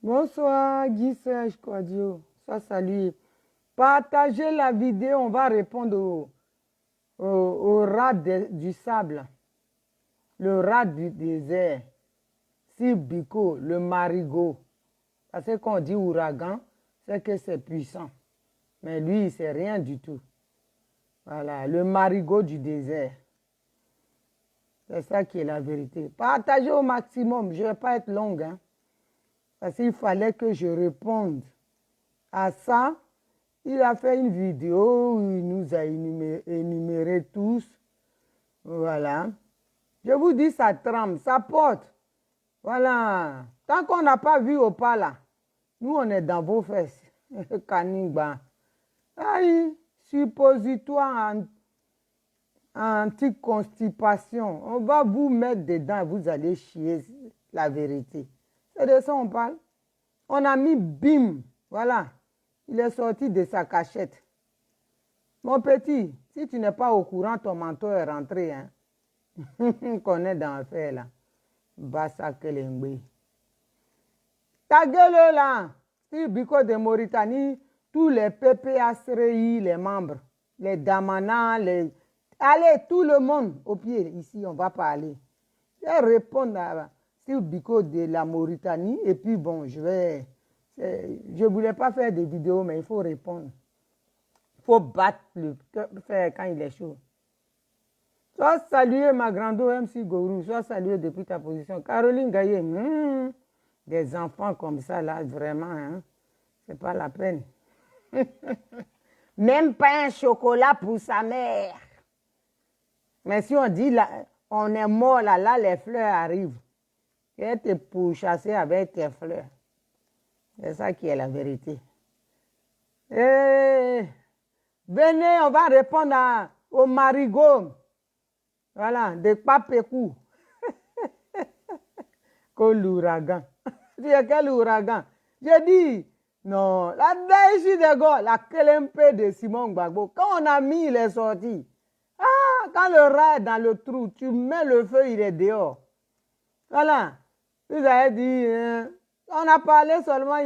Bonsoir, Guy Serge Quadio. Sois salué. Partagez la vidéo, on va répondre au rat du sable, le rat du désert, Bico, le marigot. Parce que quand on dit ouragan, c'est que c'est puissant. Mais lui, c'est rien du tout. Voilà, le marigot du désert. C'est ça qui est la vérité. Partagez au maximum, je ne vais pas être longue. Hein, parce qu'il fallait que je réponde à ça. Il a fait une vidéo où il nous a énuméré tous. Voilà. Je vous dis, ça tremble, ça porte. Voilà. Tant qu'on n'a pas vu au pas là, nous, on est dans vos fesses. Kaningba. Aïe, suppositoire anti-constipation. On va vous mettre dedans et vous allez chier la vérité. C'est de ça on parle. On a mis bim. Voilà. Il est sorti de sa cachette. Mon petit, si tu n'es pas au courant, ton mentor est rentré. Hein? Qu'on est dans l'affaire là. Bassa Kelengbe. Ta gueule là. Si Bico de Mauritanie, tous les PPASRI, les membres, les Damana, les... Allez, tout le monde au pied. Ici, on va parler. Je vais répondre à Bico de la Mauritanie. Et puis bon, je ne voulais pas faire des vidéos, mais il faut répondre. Il faut battre le fer quand il est chaud. Sois salué, ma grande MC Gourou. Sois salué depuis ta position. Caroline Gaillet, des enfants comme ça, là, vraiment, hein, c'est pas la peine. Même pas un chocolat pour sa mère. Mais si on dit, là, on est mort, là, les fleurs arrivent. Et te pourchasser avec tes fleurs. C'est ça qui est la vérité. Et venez, on va répondre au marigot. Voilà, de Papécou. Que l'ouragan. Tu dis quel ouragan? J'ai dit, non, la Daïchi de Gaulle, la Kelempe de Simon Gbagbo, quand on a mis, il est sorti. Ah, quand le rat est dans le trou, tu mets le feu, il est dehors. Voilà. Vous avez dit, on a parlé seulement,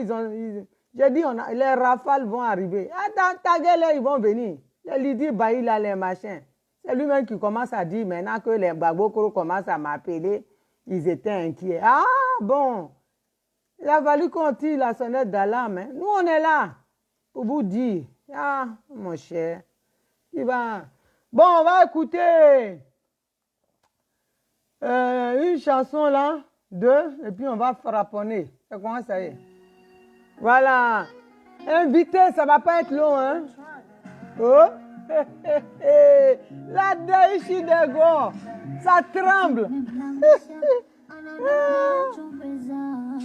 j'ai dit, les rafales vont arriver. Ah, dans ta gueule, ils vont venir. Les Lydie Bailly, là, les machins. C'est lui-même qui commence à dire, maintenant que les Gbagbo commencent à m'appeler, ils étaient inquiets. Ah, bon. Il a fallu qu'on tire la sonnette d'alarme. Hein. Nous, on est là pour vous dire. Ah, mon cher. Il va... Bon, on va écouter une chanson là, et puis on va frapponner. C'est comment ça y est? Voilà. Invité, ça va pas être long, hein? Oh! La Daïchi de Go, ça tremble.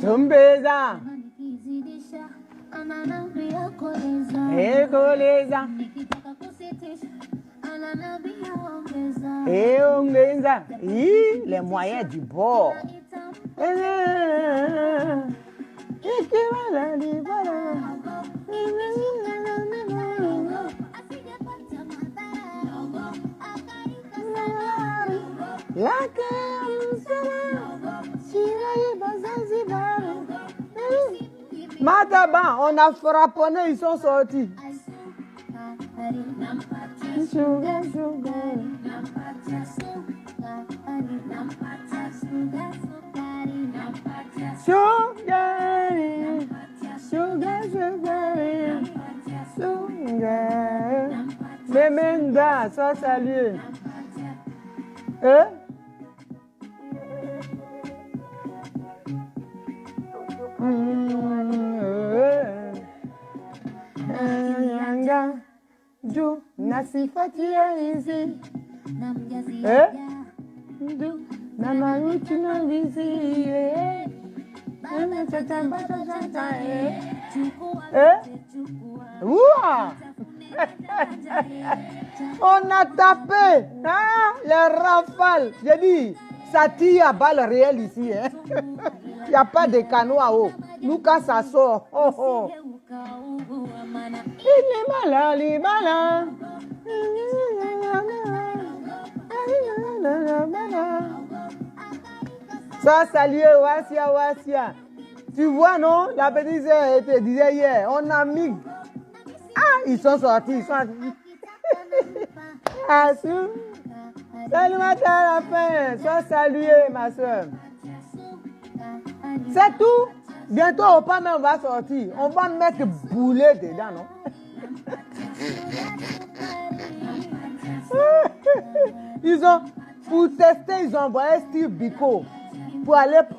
Chumbeza. Ekoleza. Et ongeza. Les moyens du bord. Madaba, on a frapponné, ils sont sortis. Sugar, sugar. Sugar, sugar, sugar. Memenda, ça salut. Yanga, ju nasifatia hizi. Du mama uchina vizi. Ouah! On a tapé, hein, les rafales. J'ai dit, ça tire à balles réelles ici. Hein? Il n'y a pas de canot à eau. Nous, quand ça sort, oh oh. Il est malin, il est malin. Ça, salut, Wasia, Wasia. Tu vois, non? La petite sœur te disait hier, on a mis... Ah, ils sont sortis, ils sont... Ah, salut ma tante, la fin. Sois saluée, ma soeur. C'est tout. Bientôt, au pas même, on va sortir. On va mettre boulet dedans, non? Ils ont, pour tester, ils ont envoyé Steve Biko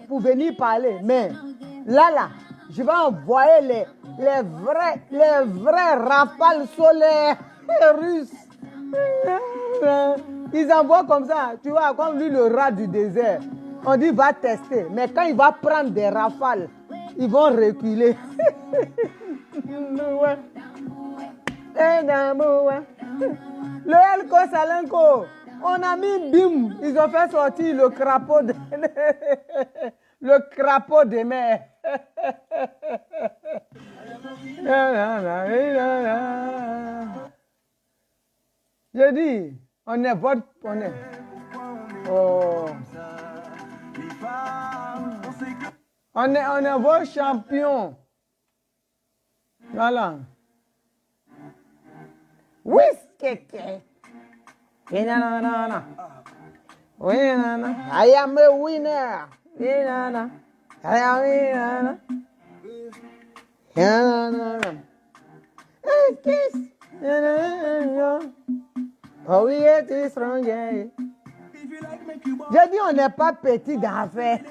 pour venir parler. Mais là, je vais envoyer les vrais rafales solaires russes. Ils envoient comme ça, tu vois, comme lui, le rat du désert. On dit, va tester. Mais quand il va prendre des rafales, ils vont reculer. Le Elko Salenko, on a mis bim, ils ont fait sortir le crapaud le crapaud des mers. Je dis, on est votre... Oh. On est vos champions. Voilà. Oui, I am a winner. I am a winner. Oh, we are too strong. J'ai dit, on n'est pas petit d'affaires.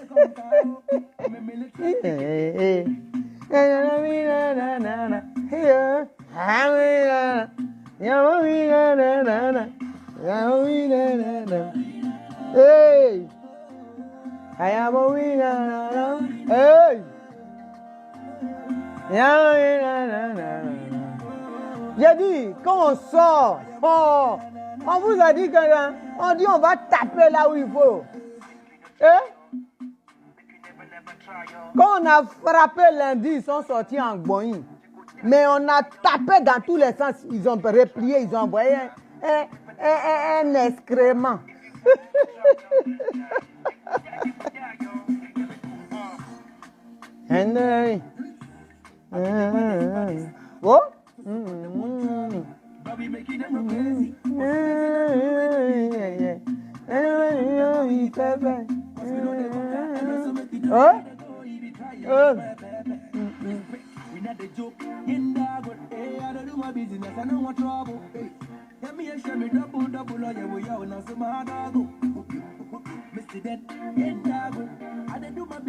Hey, I am a winner. Hey, j'ai dit, quand on sort, on vous a dit que on dit on va taper là où il faut. Eh? Quand on a frappé lundi, ils sont sortis en Gboyin. Mais on a tapé dans tous les sens. Ils ont replié, ils ont envoyé un excrément. Oh?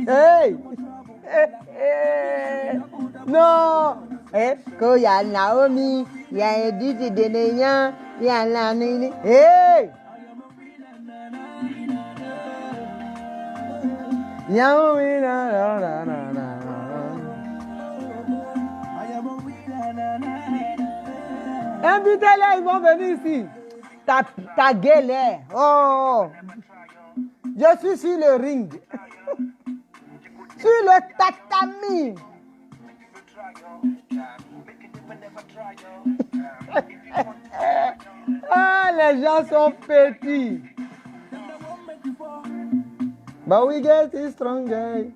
Hey! Non! Quand il y a Naomi, il y a Edith Deneyan, il y a Lanini. Hey! Naomi, invitez-les, ils vont venir ici. Ta gueule est. Oh! Je suis sur le ring. Sur le tatami. Ah, les gens sont petits. But we get it stronger.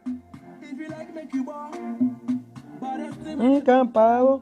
Campao.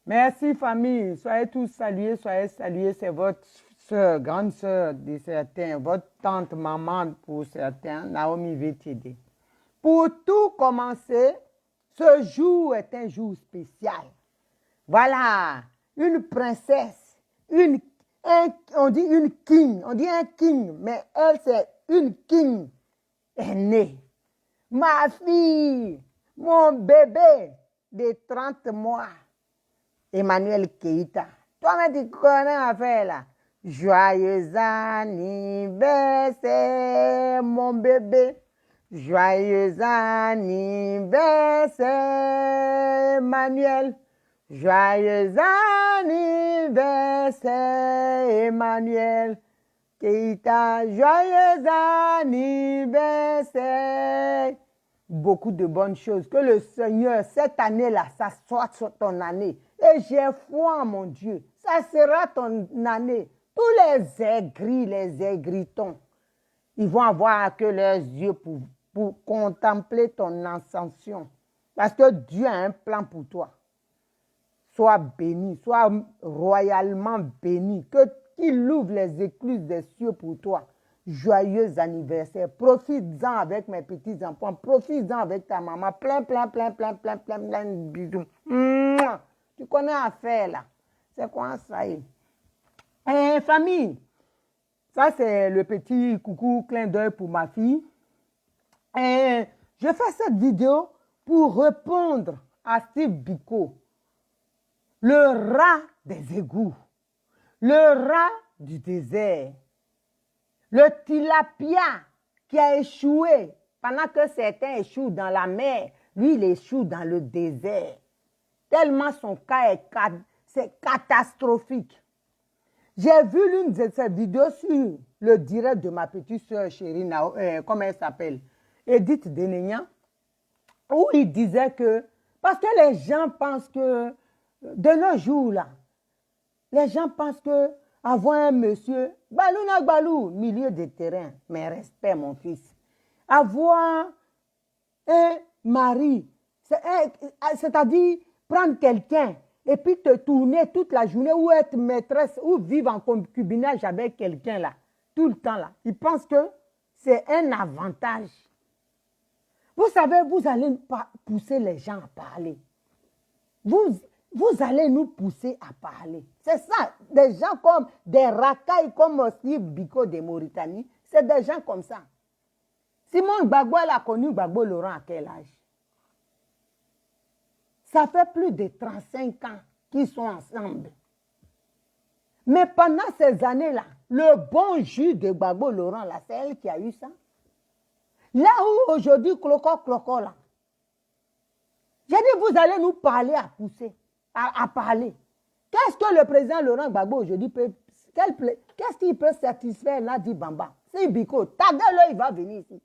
Merci famille, soyez tous salués, c'est votre sœur, grande sœur de certains, votre tante, maman pour certains, Naomi veut t'aider. Pour tout commencer, ce jour est un jour spécial. Voilà, une princesse, on dit une king, on dit un king, mais elle c'est une king est née. Ma fille, mon bébé de 30 mois, Emmanuel Keita. Toi-même, tu connais l'affaire là. Joyeux anniversaire, mon bébé. Joyeux anniversaire, Emmanuel. Joyeux anniversaire, Emmanuel Keita. Joyeux anniversaire. Beaucoup de bonnes choses. Que le Seigneur, cette année-là, ça soit ton année. Et j'ai foi en mon Dieu. Ça sera ton année. Tous les aigris, les aigritons, ils vont avoir que leurs yeux pour contempler ton ascension. Parce que Dieu a un plan pour toi. Sois béni, sois royalement béni. Qu'il ouvre les écluses des cieux pour toi. Joyeux anniversaire. Profites-en avec mes petits-enfants. Profites-en avec ta maman. Plein de bisous. Mouah. Tu connais l'affaire là. C'est quoi ça? Famille, ça c'est le petit coucou clin d'œil pour ma fille. Je fais cette vidéo pour répondre à Steve Biko, le rat des égouts, le rat du désert, le tilapia qui a échoué pendant que certains échouent dans la mer, lui il échoue dans le désert. Tellement son cas c'est catastrophique. J'ai vu l'une de ces vidéos sur le direct de ma petite soeur chérie, comment elle s'appelle, Edith Denegnan, où il disait que, parce que les gens pensent que, de nos jours là, les gens pensent que avoir un monsieur, balou na balou, milieu de terrain, mais respect mon fils, avoir un mari, c'est-à-dire prendre quelqu'un et puis te tourner toute la journée ou être maîtresse ou vivre en concubinage avec quelqu'un là, tout le temps là. Ils pensent que c'est un avantage. Vous savez, vous allez pousser les gens à parler. Vous allez nous pousser à parler. C'est ça. Des gens comme des racailles comme Steve Biko de Mauritanie, c'est des gens comme ça. Simone Gbagbo, elle a connu Gbagbo Laurent à quel âge? Ça fait plus de 35 ans qu'ils sont ensemble. Mais pendant ces années-là, le bon jus de Gbagbo Laurent, là, c'est elle qui a eu ça. Là où aujourd'hui, cloco, là. J'ai dit, vous allez nous parler à pousser, à parler. Qu'est-ce que le président Laurent Gbagbo aujourd'hui peut, qu'est-ce qu'il peut satisfaire Nadi Bamba? C'est Biko, ta gueule, là, il va venir ici.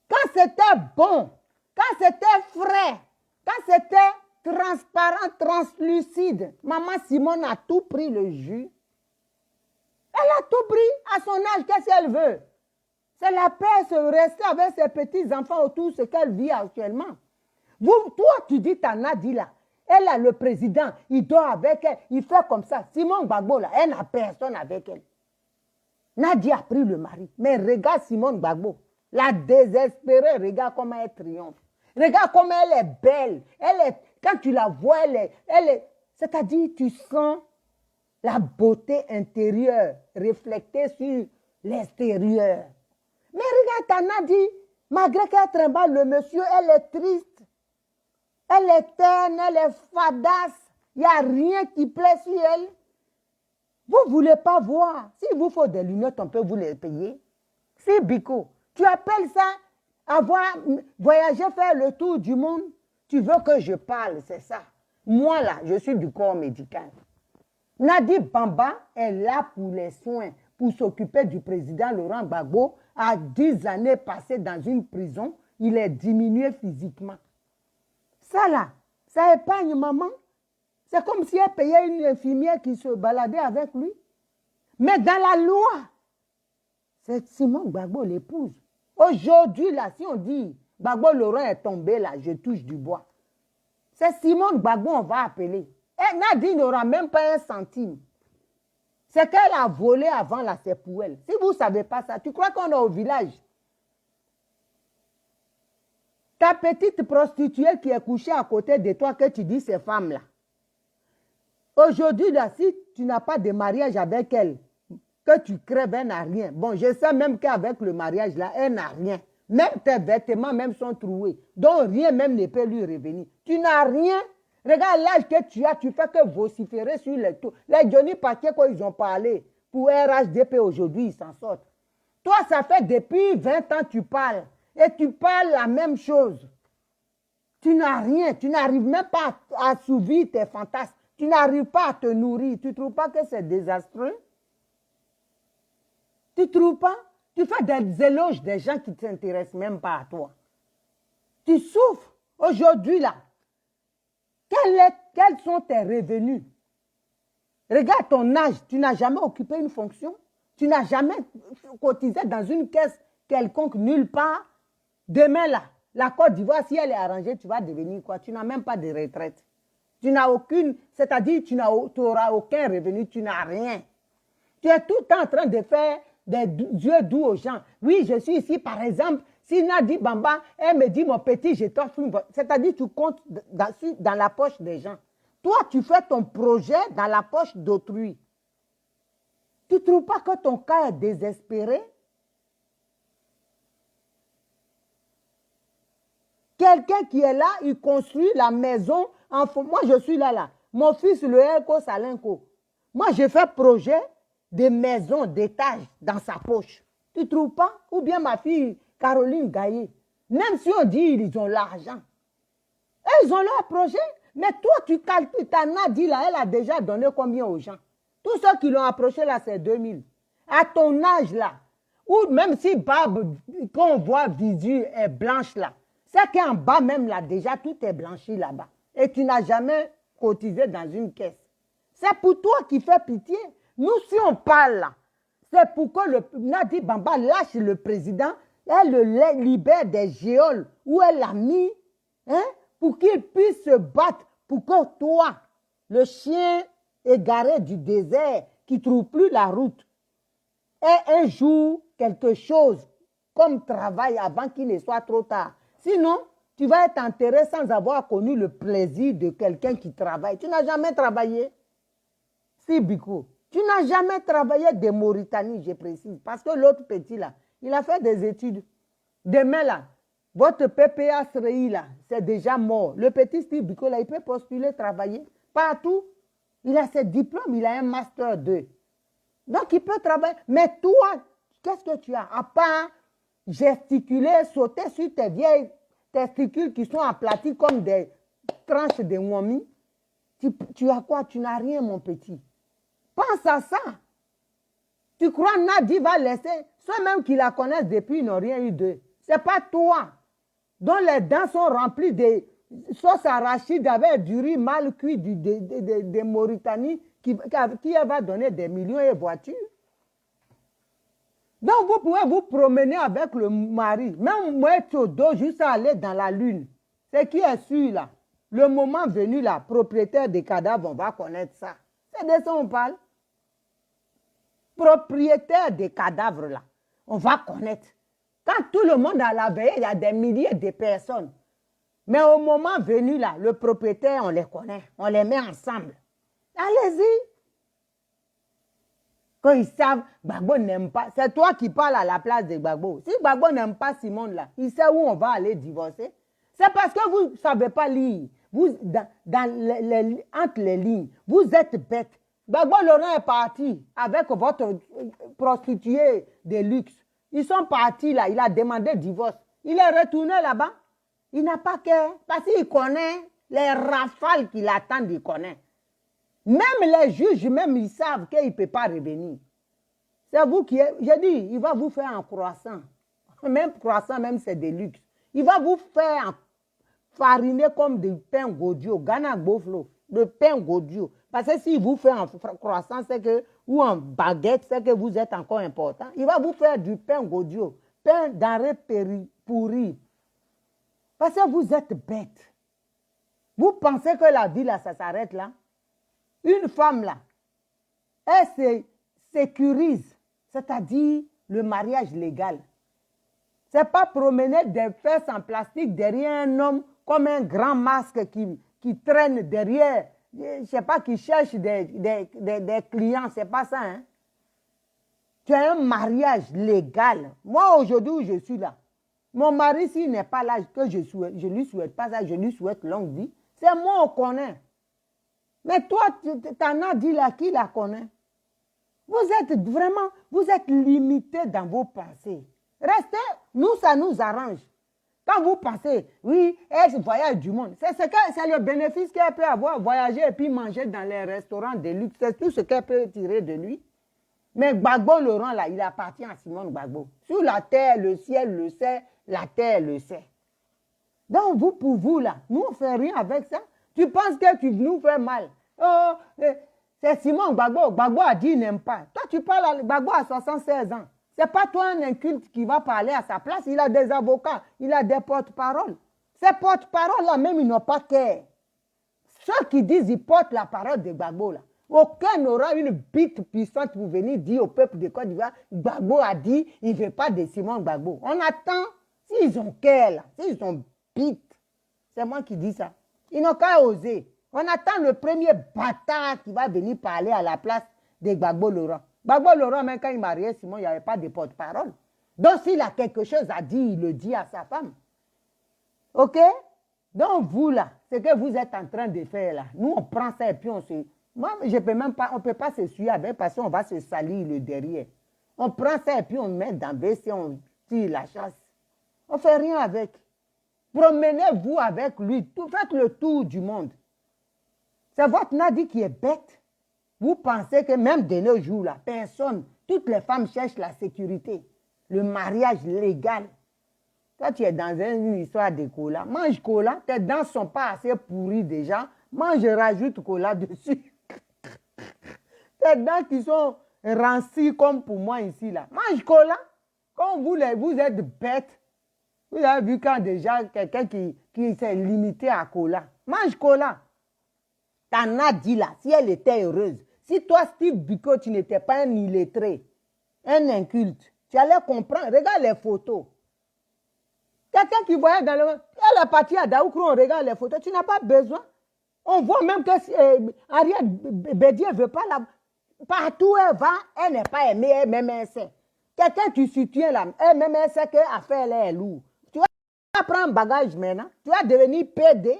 Quand c'était bon, quand c'était frais, quand c'était transparent, translucide, maman Simone a tout pris le jus. Elle a tout pris à son âge, qu'est-ce qu'elle veut? C'est la paix, se rester avec ses petits-enfants autour de ce qu'elle vit actuellement. Toi, tu dis ta Nadi là, elle a le président, il dort avec elle, il fait comme ça. Simone Gbagbo là, elle n'a personne avec elle. Nadi a pris le mari, mais regarde Simone Gbagbo, la désespérée, regarde comment elle triomphe. Regarde comment elle est belle. Quand tu la vois, c'est-à-dire tu sens la beauté intérieure reflétée sur l'extérieur. Mais regarde ta Nadi, malgré qu'elle trimballe le monsieur, elle est triste. Elle est terne, elle est fadasse. Il n'y a rien qui plaît sur elle. Vous ne voulez pas voir. S'il vous faut des lunettes, on peut vous les payer. C'est Biko. Tu appelles ça avoir voyagé, faire le tour du monde? Tu veux que je parle, c'est ça. Moi là, je suis du corps médical. Nadi Bamba est là pour les soins, pour s'occuper du président Laurent Gbagbo. À 10 années passées dans une prison, il est diminué physiquement. Ça là, ça épargne maman. C'est comme si elle payait une infirmière qui se baladait avec lui. Mais dans la loi, c'est Simone Gbagbo l'épouse. Aujourd'hui, là, si on dit Gbagbo Laurent est tombé, là, je touche du bois. C'est Simone Gbagbo, on va appeler. Et Nadi n'aura même pas un centime. C'est qu'elle a volé avant là, c'est pour elle. Si vous ne savez pas ça, tu crois qu'on est au village? Ta petite prostituée qui est couchée à côté de toi, que tu dis ces femmes-là. Aujourd'hui, là, si tu n'as pas de mariage avec elle, que tu crèves, elle n'a rien. Bon, je sais même qu'avec le mariage, là, elle n'a rien. Même tes vêtements même sont troués. Donc, rien même ne peut lui revenir. Tu n'as rien. Regarde l'âge que tu as, tu fais que vociférer sur les tours. Les Johnny Paquet, quand ils ont parlé pour RHDP aujourd'hui, ils s'en sortent. Toi, ça fait depuis 20 ans que tu parles. Et tu parles la même chose. Tu n'as rien. Tu n'arrives même pas à assouvir tes fantasmes. Tu n'arrives pas à te nourrir. Tu ne trouves pas que c'est désastreux? Tu ne trouves pas? Tu fais des éloges des gens qui ne s'intéressent même pas à toi. Tu souffres. Aujourd'hui, là, quels sont tes revenus? Regarde ton âge. Tu n'as jamais occupé une fonction. Tu n'as jamais cotisé dans une caisse quelconque, nulle part. Demain, là, la Côte d'Ivoire, si elle est arrangée, tu vas devenir quoi? Tu n'as même pas de retraite. Tu n'as aucune, c'est-à-dire tu n'auras aucun revenu, tu n'as rien. Tu es tout le temps en train de faire des yeux doux aux gens. Oui, je suis ici, par exemple, si Nadi Bamba, elle me dit, mon petit, je t'offre une voiture. C'est-à-dire tu comptes dans la poche des gens. Toi, tu fais ton projet dans la poche d'autrui. Tu ne trouves pas que ton cas est désespéré? Quelqu'un qui est là, il construit la maison. Moi, je suis là. Mon fils, le Elko Salenko. Moi, je fais projet de maison, d'étage dans sa poche. Tu ne trouves pas? Ou bien ma fille, Caroline Gaillet. Même si on dit ils ont l'argent. Ils ont leur projet. Mais toi, tu calcules. Ta Nadi, là, elle a déjà donné combien aux gens? Tous ceux qui l'ont approché, là, c'est 2000. À ton âge, là, ou même si Barbe, quand on voit visu, est blanche, là, c'est qu'en bas même, là, déjà, tout est blanchi là-bas. Et tu n'as jamais cotisé dans une caisse. C'est pour toi qui fais pitié. Nous, si on parle là, c'est pour que le Nadi Bamba lâche le président, elle le libère des géoles où elle l'a mis, hein, pour qu'il puisse se battre, pour que toi, le chien égaré du désert, qui ne trouve plus la route, ait un jour quelque chose comme travail avant qu'il ne soit trop tard. Sinon, tu vas être enterré sans avoir connu le plaisir de quelqu'un qui travaille. Tu n'as jamais travaillé. Si, Biko. Tu n'as jamais travaillé de Mauritanie, je précise. Parce que l'autre petit, là, il a fait des études. Demain, là, votre PPA SRI, là, c'est déjà mort. Le petit Steve Biko, là, il peut postuler, travailler. Partout. Il a ses diplômes, il a un Master 2. Donc, il peut travailler. Mais toi, qu'est-ce que tu as? À part gesticuler, sauter sur tes vieilles testicules qui sont aplatis comme des tranches de wami, tu as quoi? Tu n'as rien, mon petit. Pense à ça. Tu crois Nadi va laisser, ceux même qui la connaissent depuis, ils n'ont rien eu d'eux. Ce n'est pas toi, dont les dents sont remplies de sauce arachide avec du riz mal cuit de Mauritanie, qui va donner des millions de voitures. Donc, vous pouvez vous promener avec le mari, même moi, au dos, juste aller dans la lune. C'est qui est sûr, là. Le moment venu, là, propriétaire des cadavres, on va connaître ça. C'est de ça qu'on parle. Propriétaire des cadavres, là, on va connaître. Quand tout le monde a la veille, il y a des milliers de personnes. Mais au moment venu, là, le propriétaire, on les connaît. On les met ensemble. Allez-y. Quand ils savent, Gbagbo n'aime pas. C'est toi qui parles à la place de Gbagbo. Si Gbagbo n'aime pas Simone, là, il sait où on va aller divorcer. C'est parce que vous ne savez pas lire. Vous, entre les lignes, vous êtes bête. Gbagbo Laurent est parti avec votre prostituée de luxe. Ils sont partis là, il a demandé divorce. Il est retourné là-bas. Il n'a pas cœur. Parce qu'il connaît les rafales qui l'attendent, il connaît. Même les juges, même ils savent qu'il ne peut pas revenir. C'est vous qui... J'ai dit, il va vous faire un croissant. Même croissant, même c'est de luxe. Il va vous faire fariner comme du pain godio, Ghana Boflo, de pain godio. Parce que s'il vous fait un croissant, c'est que, ou un baguette, c'est que vous êtes encore important. Il va vous faire du pain godio, pain denrée pourri. Parce que vous êtes bête. Vous pensez que la vie, là, ça s'arrête là? Une femme, là, elle sécurise, c'est-à-dire le mariage légal. Ce n'est pas promener des fesses en plastique derrière un homme comme un grand masque qui traîne derrière, je ne sais pas, qui cherche des clients, ce n'est pas ça. Hein? Tu as un mariage légal. Moi, aujourd'hui où je suis là, mon mari, s'il n'est pas là, que je ne lui souhaite pas ça, je lui souhaite longue vie, c'est moi, on connaît. Mais toi, tu en as dit là, qui la connaît? Vous êtes vraiment, vous êtes limité dans vos pensées. Restez, nous, ça nous arrange. Quand vous pensez, oui, elle voyage du monde, c'est le bénéfice qu'elle peut avoir, voyager et puis manger dans les restaurants de luxe, c'est tout ce qu'elle peut tirer de lui. Mais Gbagbo Laurent, là, il appartient à Simone Gbagbo. Sur la terre, le ciel le sait, la terre le sait. Donc, vous, pour vous, là, nous, on ne fait rien avec ça. Tu penses que tu nous fais mal. Oh, c'est Simone Gbagbo. Gbagbo a dit qu'il n'aime pas. Toi, tu parles à Gbagbo à 76 ans. Ce n'est pas toi un inculte qui va parler à sa place. Il a des avocats, il a des porte-paroles. Ces porte-paroles-là, même, ils n'ont pas cœur. Ceux qui disent qu'ils portent la parole de Gbagbo, là, aucun n'aura une bite puissante pour venir dire au peuple de Côte d'Ivoire, Gbagbo a dit, il ne veut pas de Simone Gbagbo. On attend, s'ils ont cœur, là, s'ils ont bite, c'est moi qui dis ça. Ils n'ont qu'à oser. On attend le premier bâtard qui va venir parler à la place de Gbagbo Laurent. Gbagbo Laurent, même quand il mariait Simon, il n'y avait pas de porte-parole. Donc, s'il a quelque chose à dire, il le dit à sa femme. OK? Donc, vous, là, ce que vous êtes en train de faire, là, nous, on prend ça et puis on se... Moi, je peux même pas, on ne peut pas se suivre avec parce qu'on va se salir le derrière. On prend ça et puis on met dans le WC, on tire la chasse. On ne fait rien avec. Promenez-vous avec lui. Faites le tour du monde. C'est votre Nadi qui est bête. Vous pensez que même de nos jours, là, personne, toutes les femmes cherchent la sécurité, le mariage légal. Toi, tu es dans une histoire de cola. Mange cola, tes dents ne sont pas assez pourries déjà. Mange, rajoute cola dessus. Tes dents qui sont rancies comme pour moi ici, là. Mange cola. Quand vous êtes bête, vous avez vu quand déjà quelqu'un qui s'est limité à cola. Mange cola. T'en as dit là, si elle était heureuse. Si toi, Steve Biko, tu n'étais pas un illettré, un inculte, tu allais comprendre. Regarde les photos. Quelqu'un qui voyait dans le... Elle est partie à Daoukro, on regarde les photos. Tu n'as pas besoin. On voit même que Ariel Bédier ne veut pas la... Partout où elle va, elle n'est pas aimée, elle même elle sait. Quelqu'un tu soutiens là, elle même elle sait qu'elle fait elle est lourde. Tu vas prendre un bagage maintenant, tu vas devenir PD.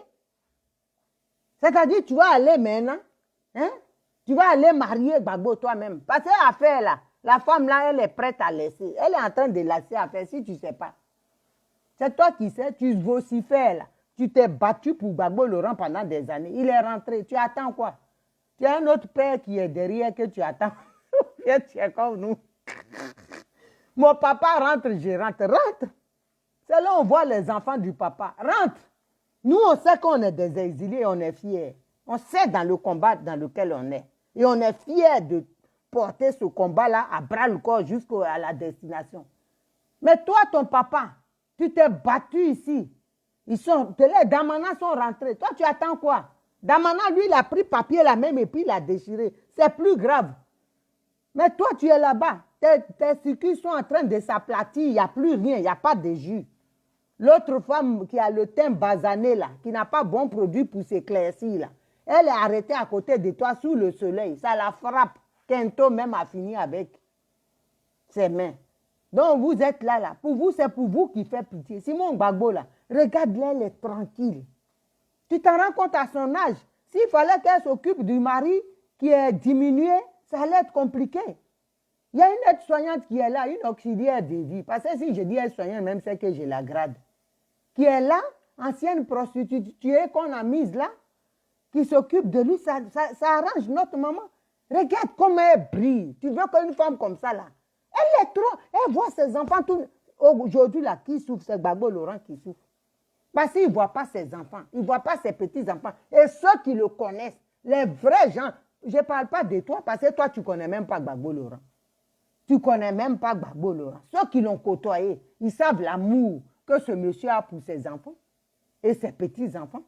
C'est-à-dire tu vas aller maintenant, hein? Tu vas aller marier Gbagbo toi-même. Parce que l'affaire là, la femme là, elle est prête à laisser. Elle est en train de laisser à faire si tu ne sais pas. C'est toi qui sais, tu vocifères là. Tu t'es battu pour Gbagbo Laurent pendant des années. Il est rentré. Tu attends quoi? Tu as un autre père qui est derrière que tu attends. Tu es comme nous. Mon papa rentre, je rentre. Rentre. C'est là où on voit les enfants du papa. Rentre. Nous, on sait qu'on est des exilés et on est fiers. On sait dans le combat dans lequel on est. Et on est fiers de porter ce combat-là à bras le corps jusqu'à la destination. Mais toi, ton papa, tu t'es battu ici. Les Damana sont rentrés. Toi, tu attends quoi? Damana, lui, il a pris papier la même et puis il a déchiré. C'est plus grave. Mais toi, tu es là-bas. Tes circuits sont en train de s'aplatir. Il n'y a plus rien. Il n'y a pas de jus. L'autre femme qui a le teint basané, là, qui n'a pas bon produit pour s'éclaircir, là, elle est arrêtée à côté de toi sous le soleil. Ça la frappe. Kento même a fini avec ses mains. Donc, vous êtes là, là. Pour vous, c'est pour vous qui fait pitié. Simon Gbagbo, là, regarde-le, elle est tranquille. Tu t'en rends compte à son âge. S'il fallait qu'elle s'occupe du mari qui est diminué, ça allait être compliqué. Il y a une aide-soignante qui est là, une auxiliaire de vie. Parce que si je dis aide-soignante, même c'est que je la grade. Qui est là, ancienne prostituée qu'on a mise là, qui s'occupe de lui, ça arrange notre maman. Regarde comment elle brille. Tu veux qu'une femme comme ça, là, elle est trop... Elle voit ses enfants tout... Aujourd'hui, là, qui souffre? C'est Gbagbo Laurent qui souffre. Parce qu'il ne voit pas ses enfants. Il ne voit pas ses petits-enfants. Et ceux qui le connaissent, les vrais gens, je ne parle pas de toi, parce que toi, tu ne connais même pas Gbagbo Laurent. Tu ne connais même pas Gbagbo Laurent. Ceux qui l'ont côtoyé, ils savent l'amour que ce monsieur a pour ses enfants et ses petits-enfants.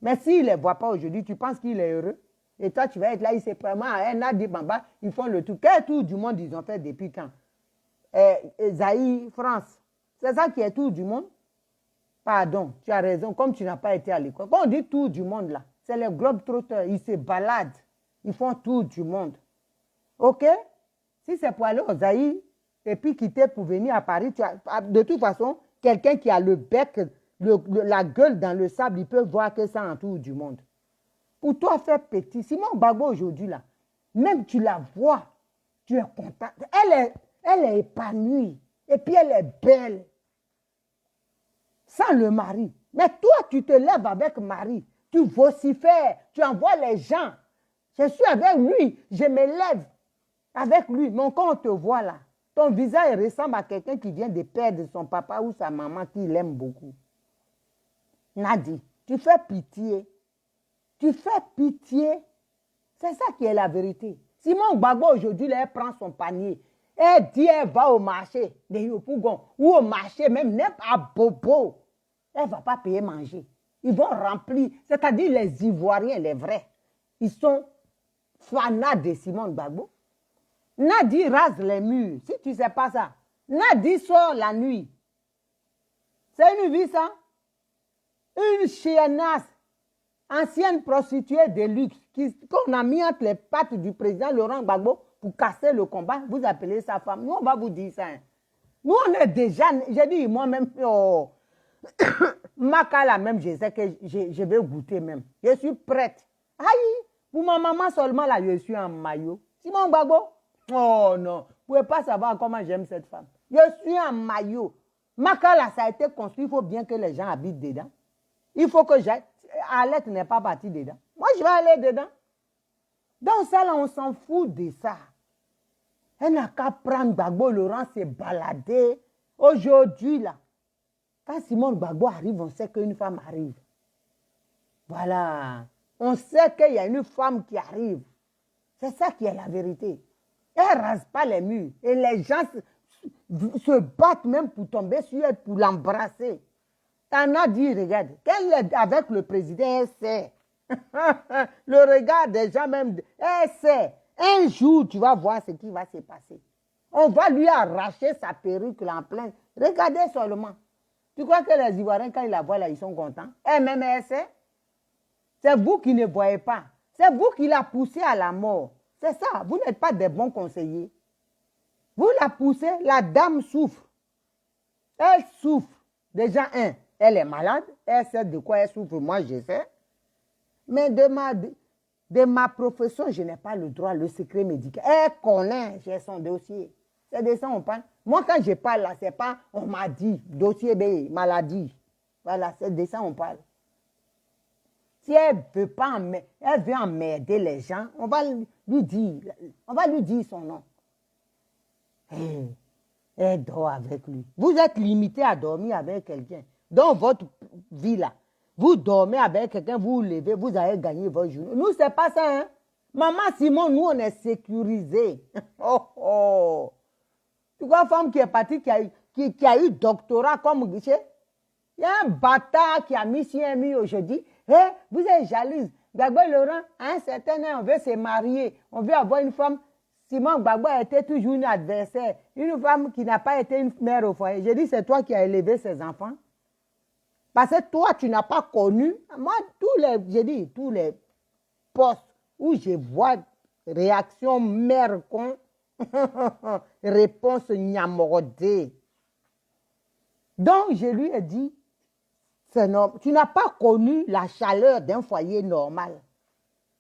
Mais s'il ne les voit pas aujourd'hui, tu penses qu'il est heureux? Et toi, tu vas être là, il s'est vraiment, Nadi Bamba, ils font le tour. Quel tour du monde ils ont fait depuis quand? Zaïre, France. C'est ça qui est tour du monde? Pardon, tu as raison, comme tu n'as pas été à l'école. Quand on dit tour du monde, là, c'est les globetrotters, ils se baladent, ils font tour du monde. OK? Si c'est pour aller au Zaïre, et puis quitter pour venir à Paris, tu as, de toute façon, quelqu'un qui a le bec, la gueule dans le sable, il peut voir que ça en tour du monde. Pour toi, faire petit, Simon Gbagbo aujourd'hui, là, même tu la vois, tu es content. Elle est épanouie, et puis elle est belle. Sans le mari. Mais toi, tu te lèves avec mari. Tu vocifères, tu envoies les gens. Je suis avec lui, je me lève avec lui. Mais quand on te voit là, ton visage ressemble à quelqu'un qui vient de perdre son papa ou sa maman qui l'aime beaucoup. Nadi, tu fais pitié. Tu fais pitié. C'est ça qui est la vérité. Simon Gbagbo aujourd'hui, elle prend son panier. Elle dit elle va au marché de Yopougon ou au marché même à Bobo. Elle ne va pas payer manger. Ils vont remplir. C'est-à-dire les Ivoiriens, les vrais. Ils sont fanats de Simon Gbagbo. Nadi rase les murs. Si tu ne sais pas ça, Nadi sort la nuit. C'est une vie ça? Une chiennasse, ancienne prostituée de luxe, qu'on a mis entre les pattes du président Laurent Gbagbo pour casser le combat. Vous appelez sa femme. Nous, on va vous dire ça. Hein. Nous, on est déjà... J'ai dit moi-même... Oh, Makala même, je sais que je vais goûter même. Je suis prête. Aïe, pour ma maman seulement, là, je suis en maillot. Simon Gbagbo? Oh non, vous ne pouvez pas savoir comment j'aime cette femme. Je suis en maillot. Makala, ça a été construit, il faut bien que les gens habitent dedans. Il faut que j'aille. Alette n'est pas partie dedans. Moi, je vais aller dedans. Donc ça, là, on s'en fout de ça. Elle n'a qu'à prendre Gbagbo, Laurent s'est baladé. Aujourd'hui, là, quand Simon Gbagbo arrive, on sait qu'une femme arrive. Voilà. On sait qu'il y a une femme qui arrive. C'est ça qui est la vérité. Elle ne rase pas les murs. Et les gens se battent même pour tomber sur elle, pour l'embrasser. T'en as dit, regarde, qu'elle est avec le président, elle sait. Le regard des gens même, elle sait. Un jour, tu vas voir ce qui va se passer. On va lui arracher sa perruque là, en plein. Regardez seulement. Tu crois que les Ivoiriens, quand ils la voient là, ils sont contents? Elle-même, elle sait. C'est vous qui ne voyez pas. C'est vous qui la poussez à la mort. C'est ça. Vous n'êtes pas des bons conseillers. Vous la poussez, la dame souffre. Elle souffre. Déjà, elle est malade. Elle sait de quoi elle souffre. Moi, je sais. Mais de ma profession, je n'ai pas le droit, le secret médical. Elle connaît, j'ai son dossier. C'est de ça on parle. Moi, quand je parle là, c'est pas on m'a dit, dossier B, maladie. Voilà, c'est de ça on parle. Si elle veut pas, elle veut emmerder les gens, on va lui dire son nom. Elle dort avec lui. Vous êtes limité à dormir avec quelqu'un. Dans votre vie là, vous dormez avec quelqu'un, vous vous levez, vous allez gagner votre journée. Nous, c'est pas ça, hein. Maman Simon, nous, on est sécurisés. Oh, oh. Tu vois, femme qui est partie, qui a eu doctorat comme Guichet. Il y a un bâtard qui a mis CMI aujourd'hui. Vous êtes jalouse. Gbagbo Laurent, à un certain âge, on veut se marier. On veut avoir une femme. Simon Gbagbo était toujours une adversaire. Une femme qui n'a pas été une mère au foyer. J'ai dit, c'est toi qui as élevé ses enfants. Parce que toi, tu n'as pas connu. Moi, tous les postes où je vois réaction mère con, réponse nyamordée. Donc, je lui ai dit, tu n'as pas connu la chaleur d'un foyer normal.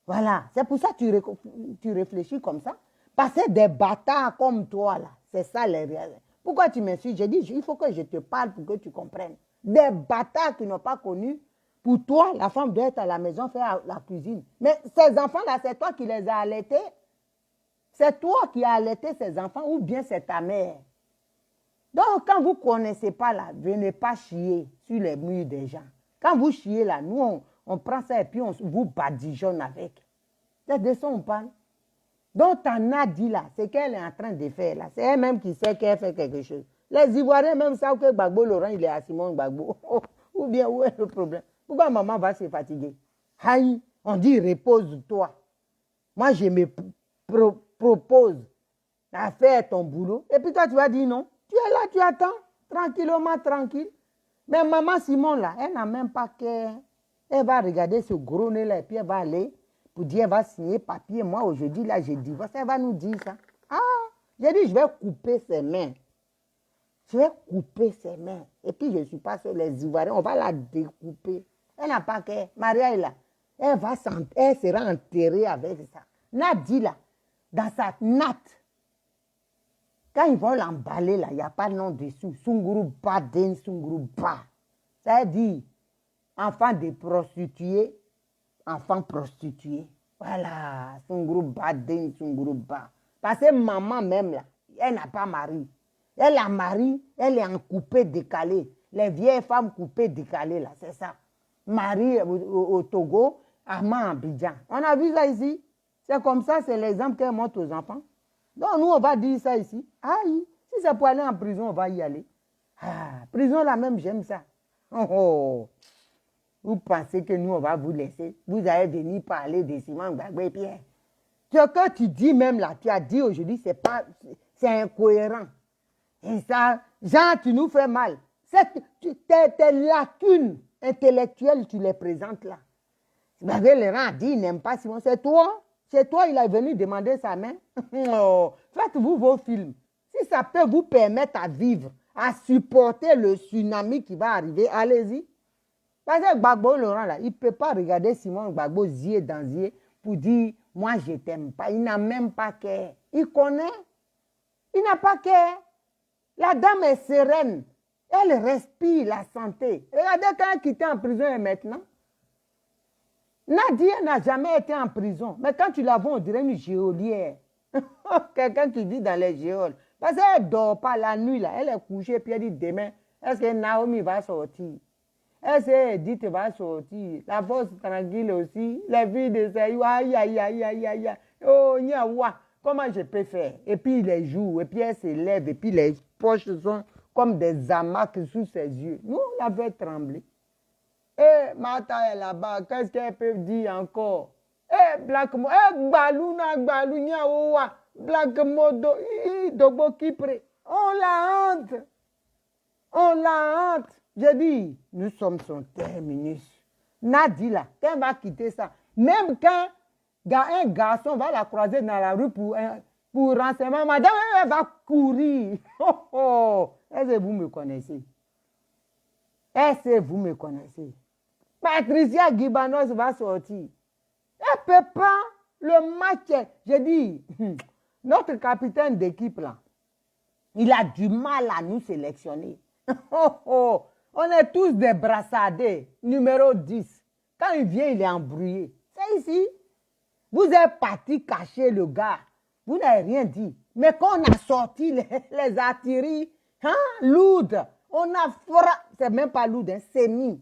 Voilà, c'est pour ça que tu réfléchis comme ça. Parce que des bâtards comme toi, là, c'est ça les réalités. Pourquoi tu m'insultes? J'ai dit, il faut que je te parle pour que tu comprennes. Des bâtards qui n'ont pas connu. Pour toi, la femme doit être à la maison, faire la cuisine. Mais ces enfants-là, c'est toi qui les as allaités. C'est toi qui as allaité ces enfants ou bien c'est ta mère. Donc, quand vous ne connaissez pas là, venez pas chier sur les murs des gens. Quand vous chiez là, nous, on prend ça et puis on vous badigeonne avec. C'est de ça on parle. Donc, t'en as dit là, c'est qu'elle est en train de faire là. C'est elle-même qui sait qu'elle fait quelque chose. Les Ivoiriens même savent que Gbagbo Laurent, il est à Simon Gbagbo. Ou bien, où est le problème? Pourquoi maman va se fatiguer? Aïe, on dit repose-toi. Moi, je me propose à faire ton boulot. Et puis toi, tu vas dire non. Tu es là, tu attends, tranquillement, tranquille. Mais maman Simon, là, elle n'a même pas qu'elle. Elle va regarder ce gros nez-là et puis elle va aller pour dire, elle va signer papier. Moi, aujourd'hui, là, je divorce. Elle va nous dire ça. Ah, j'ai dit, je vais couper ses mains. Je vais couper ses mains. Et puis, je ne suis pas sur les Ivoiriens. On va la découper. Elle n'a pas qu'elle. Maria est là. Elle sera enterrée avec ça. Nadi, là, dans sa natte. Quand ils vont l'emballer, là, il n'y a pas de nom dessous. Sunguru Baden, Sunguru Ba. Ça veut dire enfant de prostituée, enfant prostitué. Voilà, Sunguru Baden, Sunguru Ba. Parce que maman même, là, elle n'a pas mari. Elle a mari, elle est en coupé décalé. Les vieilles femmes coupées décalées, là, c'est ça. Marie au Togo, Armand en Abidjan. On a vu ça ici. C'est comme ça, c'est l'exemple qu'elle montre aux enfants. Donc, nous, on va dire ça ici. Aïe, si c'est pour aller en prison, on va y aller. Ah, prison, là même, j'aime ça. Oh, oh. Vous pensez que nous, on va vous laisser. Vous allez venir parler des Simon Gbagbo et Pierre. Ce que tu dis même là, tu as dit aujourd'hui, c'est incohérent. Et ça, Jean, tu nous fais mal. Tes lacunes intellectuelles, tu les présentes là. Gbagbo Laurent a dit, il n'aime pas Simon. C'est toi. C'est toi, il est venu demander sa main. Oh, faites-vous vos films. Si ça peut vous permettre à vivre, à supporter le tsunami qui va arriver, allez-y. Parce que Gbagbo Laurent, là, il ne peut pas regarder Simon Gbagbo zier dans zier pour dire, moi, je ne t'aime pas. Il n'a même pas cœur. Il connaît. Il n'a pas cœur. La dame est sereine. Elle respire la santé. Regardez quand elle quittait en prison et maintenant. Nadia n'a jamais été en prison. Mais quand tu la vois, on dirait une géolière. Quelqu'un qui vit dans les géoles. Parce qu'elle ne dort pas la nuit, là. Elle est couchée, puis elle dit demain, est-ce que Naomi va sortir? Est-ce que Edith va sortir? La force tranquille aussi. Les filles de Sayou, aïe, aïe, aïe, aïe, aïe, aïe. Oh, Nyawa, comment je peux faire? Et puis les joues, et puis elle se lève, et puis les poches sont comme des hamacs sous ses yeux. Nous, on la fait trembler. Eh, Martha est là-bas, qu'est-ce qu'elle peut dire encore? Eh, Black Mo, eh, Gbaluna, Gbalunya, Owa, Black Modo, Dogbo Kipre. On la hante. On la hante. J'ai dit, nous sommes son terminus. Nadi là, quand elle va quitter ça, même quand un garçon va la croiser dans la rue pour renseignement, madame, elle va courir. Oh, oh. Est-ce que vous me connaissez? Est-ce que vous me connaissez? Patricia Guibanos va sortir. Elle ne peut pas. Le match, j'ai dit, notre capitaine d'équipe là, il a du mal à nous sélectionner. Oh, oh. On est tous des brassadés. Numéro 10. Quand il vient, il est embrouillé. C'est ici. Vous êtes parti cacher le gars. Vous n'avez rien dit. Mais quand on a sorti les artilleries, hein, lourdes, on a frappé. C'est même pas lourd, hein, c'est mis.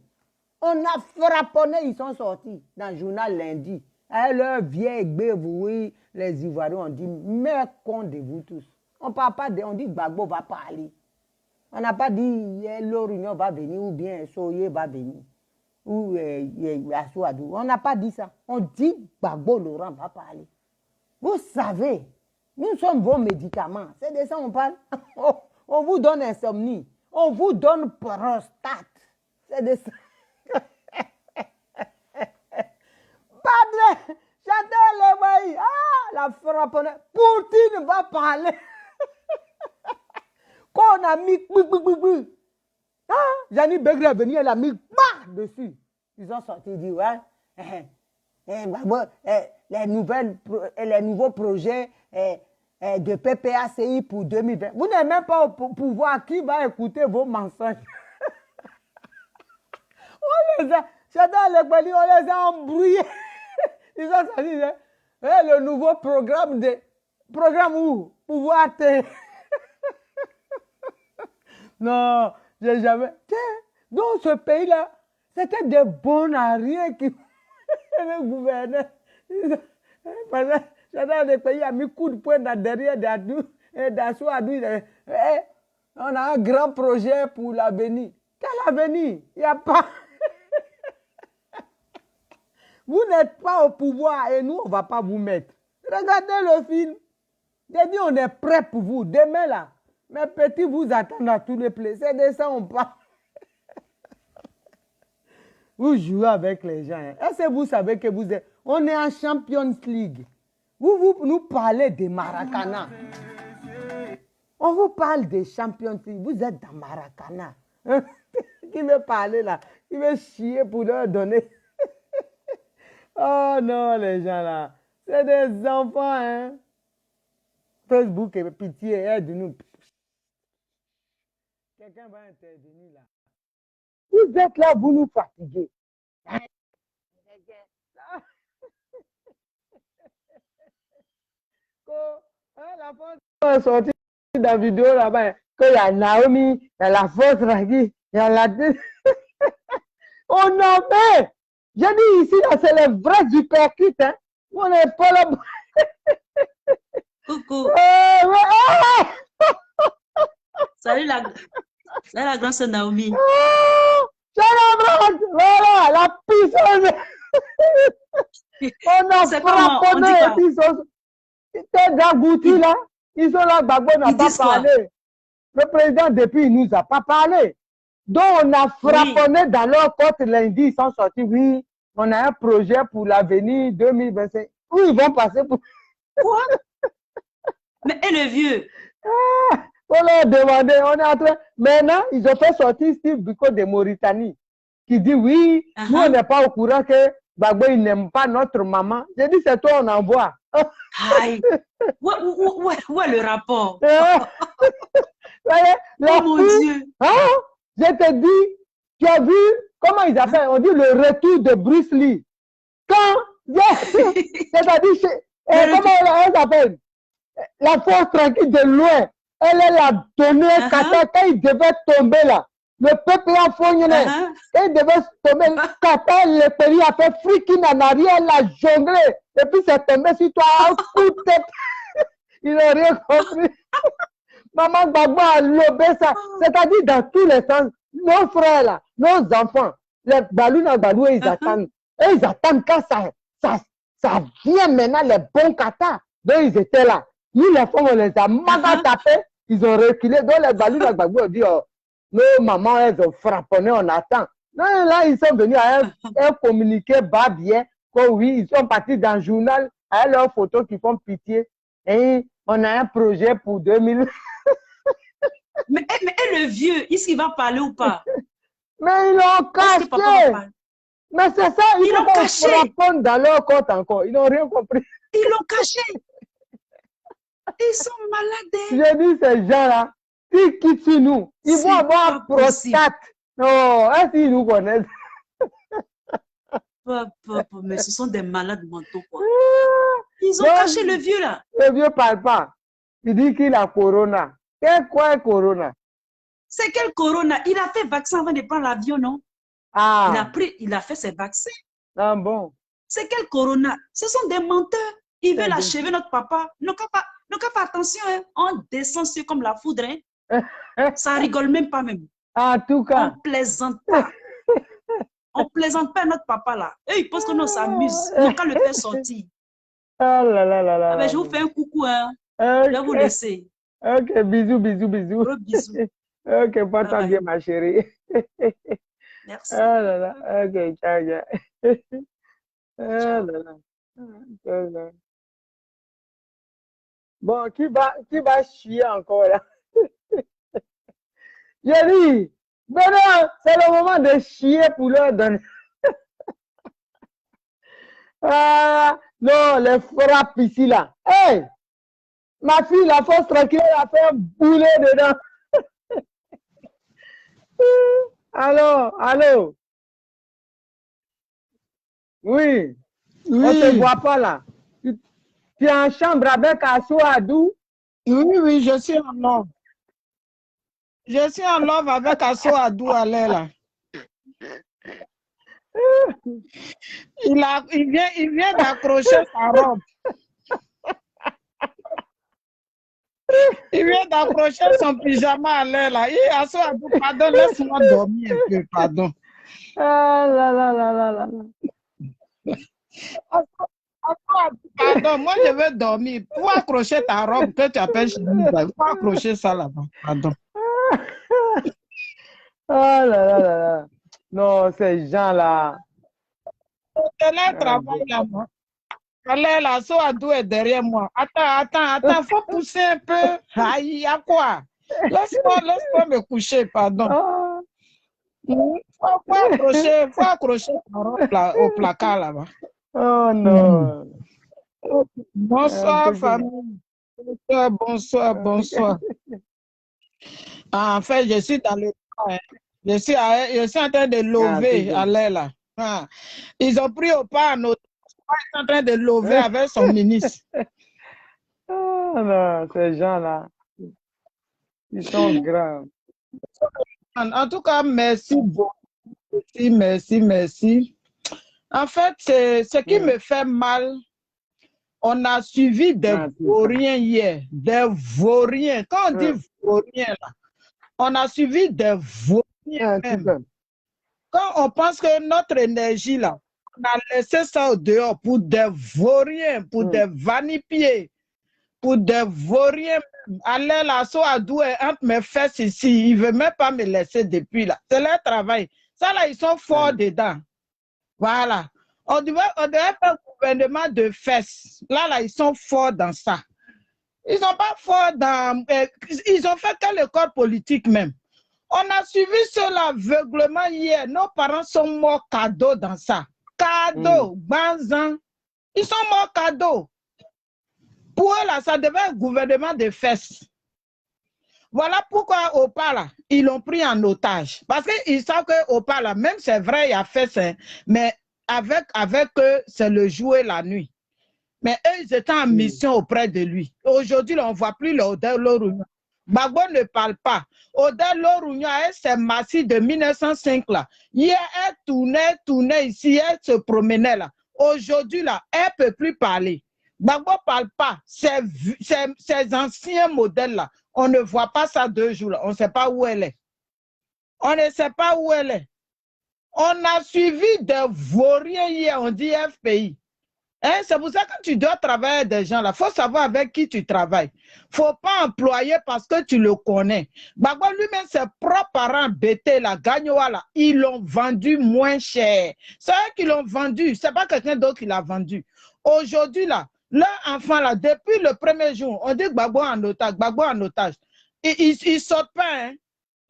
On a frapponné, ils sont sortis dans le journal lundi. Et leur vieille oui, les Ivoiriens ont dit, mais con de vous tous. On parle pas de, on dit Gbagbo va parler. On n'a pas dit l'Orunion va venir ou bien Soye va venir. Ou Asouadou. On n'a pas dit ça. On dit Gbagbo Laurent va parler. Vous savez, nous sommes vos médicaments. C'est de ça qu'on parle. On vous donne insomnie. On vous donne prostate. C'est de ça. Padre, j'adore les voyous. Ah, la frapponne. Poutine va parler. Quand on a mis ah, Jani Begri est venu, elle a mis dessus. Ils ont sorti, ils disent, ouais, les nouveaux projets de PPACI pour 2020. Vous n'avez même pas au pouvoir qui va écouter vos mensonges. On les a, j'adore les voyous, on les a embrouillés. Ils ont sorti, le nouveau programme où pouvoir te... Non, j'ai jamais. Dans ce pays-là, c'était des bons à rien qui gouvernaient. J'adore les pays a mis coup de poing derrière d'Asouadou. On a un grand projet pour l'avenir. Quel avenir? Il n'y a pas. Vous n'êtes pas au pouvoir et nous, on ne va pas vous mettre. Regardez le film. J'ai dit, on est prêt pour vous. Demain, là, mes petits vous attendent à tous les plaisirs. C'est de ça on parle. Vous jouez avec les gens. Est-ce que vous savez que vous êtes... On est en Champions League. Vous nous parlez de Maracana. On vous parle des Champions League. Vous êtes dans Maracana. Qui veut parler là? Qui veut chier pour leur donner? Oh non, les gens là. C'est des enfants, hein. Facebook, pitié, aide-nous. Quelqu'un va intervenir là. Vous êtes là, vous nous fatiguez. La force est sortie dans la vidéo là-bas, qu'il y a Naomi, il y a la force Ragui, il y a la... On en fait. J'ai dit ici, là, c'est le vrai hypercute, hein. On n'est pas là. Coucou. Salut la grande sœur Naomi. Voilà, la puissance. On a frappé la puissance. Tes Dagouti là, ils sont là, Gbagbo n'a pas parlé. Le président depuis, il nous a pas parlé. Donc on a frappé dans leur côte lundi, ils sont sortis, oui, on a un projet pour l'avenir 2025. Où ils vont passer pour... Quoi? Mais et le vieux? On leur a demandé, on est en train... Maintenant, ils ont fait sortir Steve Biko de Mauritanie, qui dit, oui, nous on n'est pas au courant que Gbagbo, il n'aime pas notre maman. J'ai dit, c'est toi, on envoie. Aïe. Où est le rapport? Oh mon Dieu. Hein? Je te dis, tu as vu, comment ils appellent? On dit le retour de Bruce Lee. Quand, c'est-à-dire, comment elle s'appelle? La force tranquille de loin, elle a donné un kata quand il devait tomber là. Le peuple a fogné. Quand il devait tomber, kata, le pays a fait freaking en arrière, elle a jonglé. Et puis c'est tombé sur toi, tout tête. Ils n'ont rien compris. Maman Gbagbo a lobé ça. C'est-à-dire dans tous les sens, nos frères là, nos enfants, les balous dans balou, ils attendent. Et ils attendent quand ça vient maintenant, les bons katas. Donc ils étaient là. Nous les femmes, on les a maga tapés. Ils ont reculé. Donc les balous dans Gbagbo ont dit, oh, nos mamans, elles ont frappé, on attend. Non, là, ils sont venus à un communiqué bas bien. Oui, ils sont partis dans le journal avec leurs photos qui font pitié. Et on a un projet pour 2000. mais le vieux, est-ce qu'il va parler ou pas? Mais ils l'ont caché. Mais c'est ça, ils l'ont caché. Dans leur compte encore. Ils n'ont rien compris. Ils l'ont caché. Ils sont malades. J'ai dit, ces gens-là, s'ils quittent sur nous, ils vont avoir prostate. Non, est-ce qu'ils nous connaissent? Mais ce sont des malades mentaux, quoi. Ils ont caché le vieux, là. Le vieux ne parle pas. Il dit qu'il a corona. Quoi corona? C'est quel corona? Il a fait vaccin avant de prendre l'avion, non? Il a fait ses vaccins. Ah bon? C'est quel corona? Ce sont des menteurs. Ils veulent achever notre papa. Nous n'avons pas attention, hein. On descend sur comme la foudre, hein. Ça rigole même pas même. En tout cas. On plaisante pas. On plaisante pas notre papa là. Eux, ils pensent que nous s'amuse. Nous, quand le fait sortir. Ah là là là là. Ah ben, je vous fais un coucou, hein. Je vais vous laisser. Ok, bisous, bisous, bisous. Gros bisous. Ok, porte bien, ma chérie. Merci. Ah là là. Ok, ciao, ciao. Ah là là. Bon, qui va chier encore là? J'ai dit, maintenant, c'est le moment de chier pour leur donner. Non, les frappes ici là. Hey! Ma fille, la force tranquille, elle a fait un boulet dedans. Allô? Oui. On ne te voit pas là. Tu es en chambre avec Assou Adou? Oui, je suis en love. Je suis en love avec Assou Adou là. Il vient d'accrocher sa robe. Il vient d'accrocher son pyjama à l'air là. Assou Adou, pardon, laisse-moi dormir un peu, pardon. Ah là là là là là. Pardon, moi je veux dormir. Pour accrocher ta robe que tu appelles chemise, il faut accrocher ça là-bas. Pardon. Oh là là là là. Non, ces gens-là. C'est là travail là-bas. Allez, la Soadou est derrière moi. Attends, faut pousser un peu. Aïe, y a quoi? Laisse-moi me coucher, pardon. Ah, Faut accrocher ta robe là, au placard là-bas. oh non. Bonsoir, famille. Bonsoir. En fait, je suis dans le train, hein. Je suis en train de lever à l'air là. Ah. Ils ont pris au pas en otage. Ils sont en train de lever avec son ministre. Oh non, ces gens-là. Ils sont graves. En tout cas, merci beaucoup. Merci. En fait, ce qui me fait mal, on a suivi des vauriens hier. Des vauriens. Quand on dit vauriens, là, on a suivi des vauriens même. Quand on pense que notre énergie, là, on a laissé ça au dehors pour des vauriens, pour des vanipiés, pour des vauriens. Allez là, Soadou est entre mes fesses ici. Il ne veut même pas me laisser depuis là. C'est leur travail. Ça là, ils sont forts dedans. Voilà. On devrait faire un gouvernement de fesses. Là, ils sont forts dans ça. Ils sont pas forts dans... ils ont fait que le corps politique même. On a suivi cela aveuglement hier. Nos parents sont morts cadeau dans ça. Cadeau, banzan. Ils sont morts cadeau. Pour eux, là, ça devait être un gouvernement de fesses. Voilà pourquoi Opa, là, ils l'ont pris en otage. Parce qu'ils savent que Opa, là, même c'est vrai, il a fait ça, mais avec eux, c'est le jour et la nuit. Mais eux, ils étaient en mission auprès de lui. Aujourd'hui, on ne voit plus l'Odel Lorugno. Gbagbo ne parle pas. Odel Lorugno, elle s'est massée de 1905 là. Hier, elle tournait ici, elle se promenait là. Aujourd'hui, là, elle ne peut plus parler. Gbagbo ne parle pas. Ces anciens modèles là, on ne voit pas ça 2 jours là. On ne sait pas où elle est. On ne sait pas où elle est. On a suivi des vauriens hier, on dit FPI. Hein, c'est pour ça que tu dois travailler avec des gens là. Il faut savoir avec qui tu travailles. Il ne faut pas employer parce que tu le connais. Gbagbo lui-même, ses propres parents bêtés là, Gagnoa là, ils l'ont vendu moins cher. C'est eux qui l'ont vendu. Ce n'est pas quelqu'un d'autre qui l'a vendu. Aujourd'hui là, leur enfant là, depuis le premier jour, on dit Gbagbo en otage. Ils ne sortent pas, hein.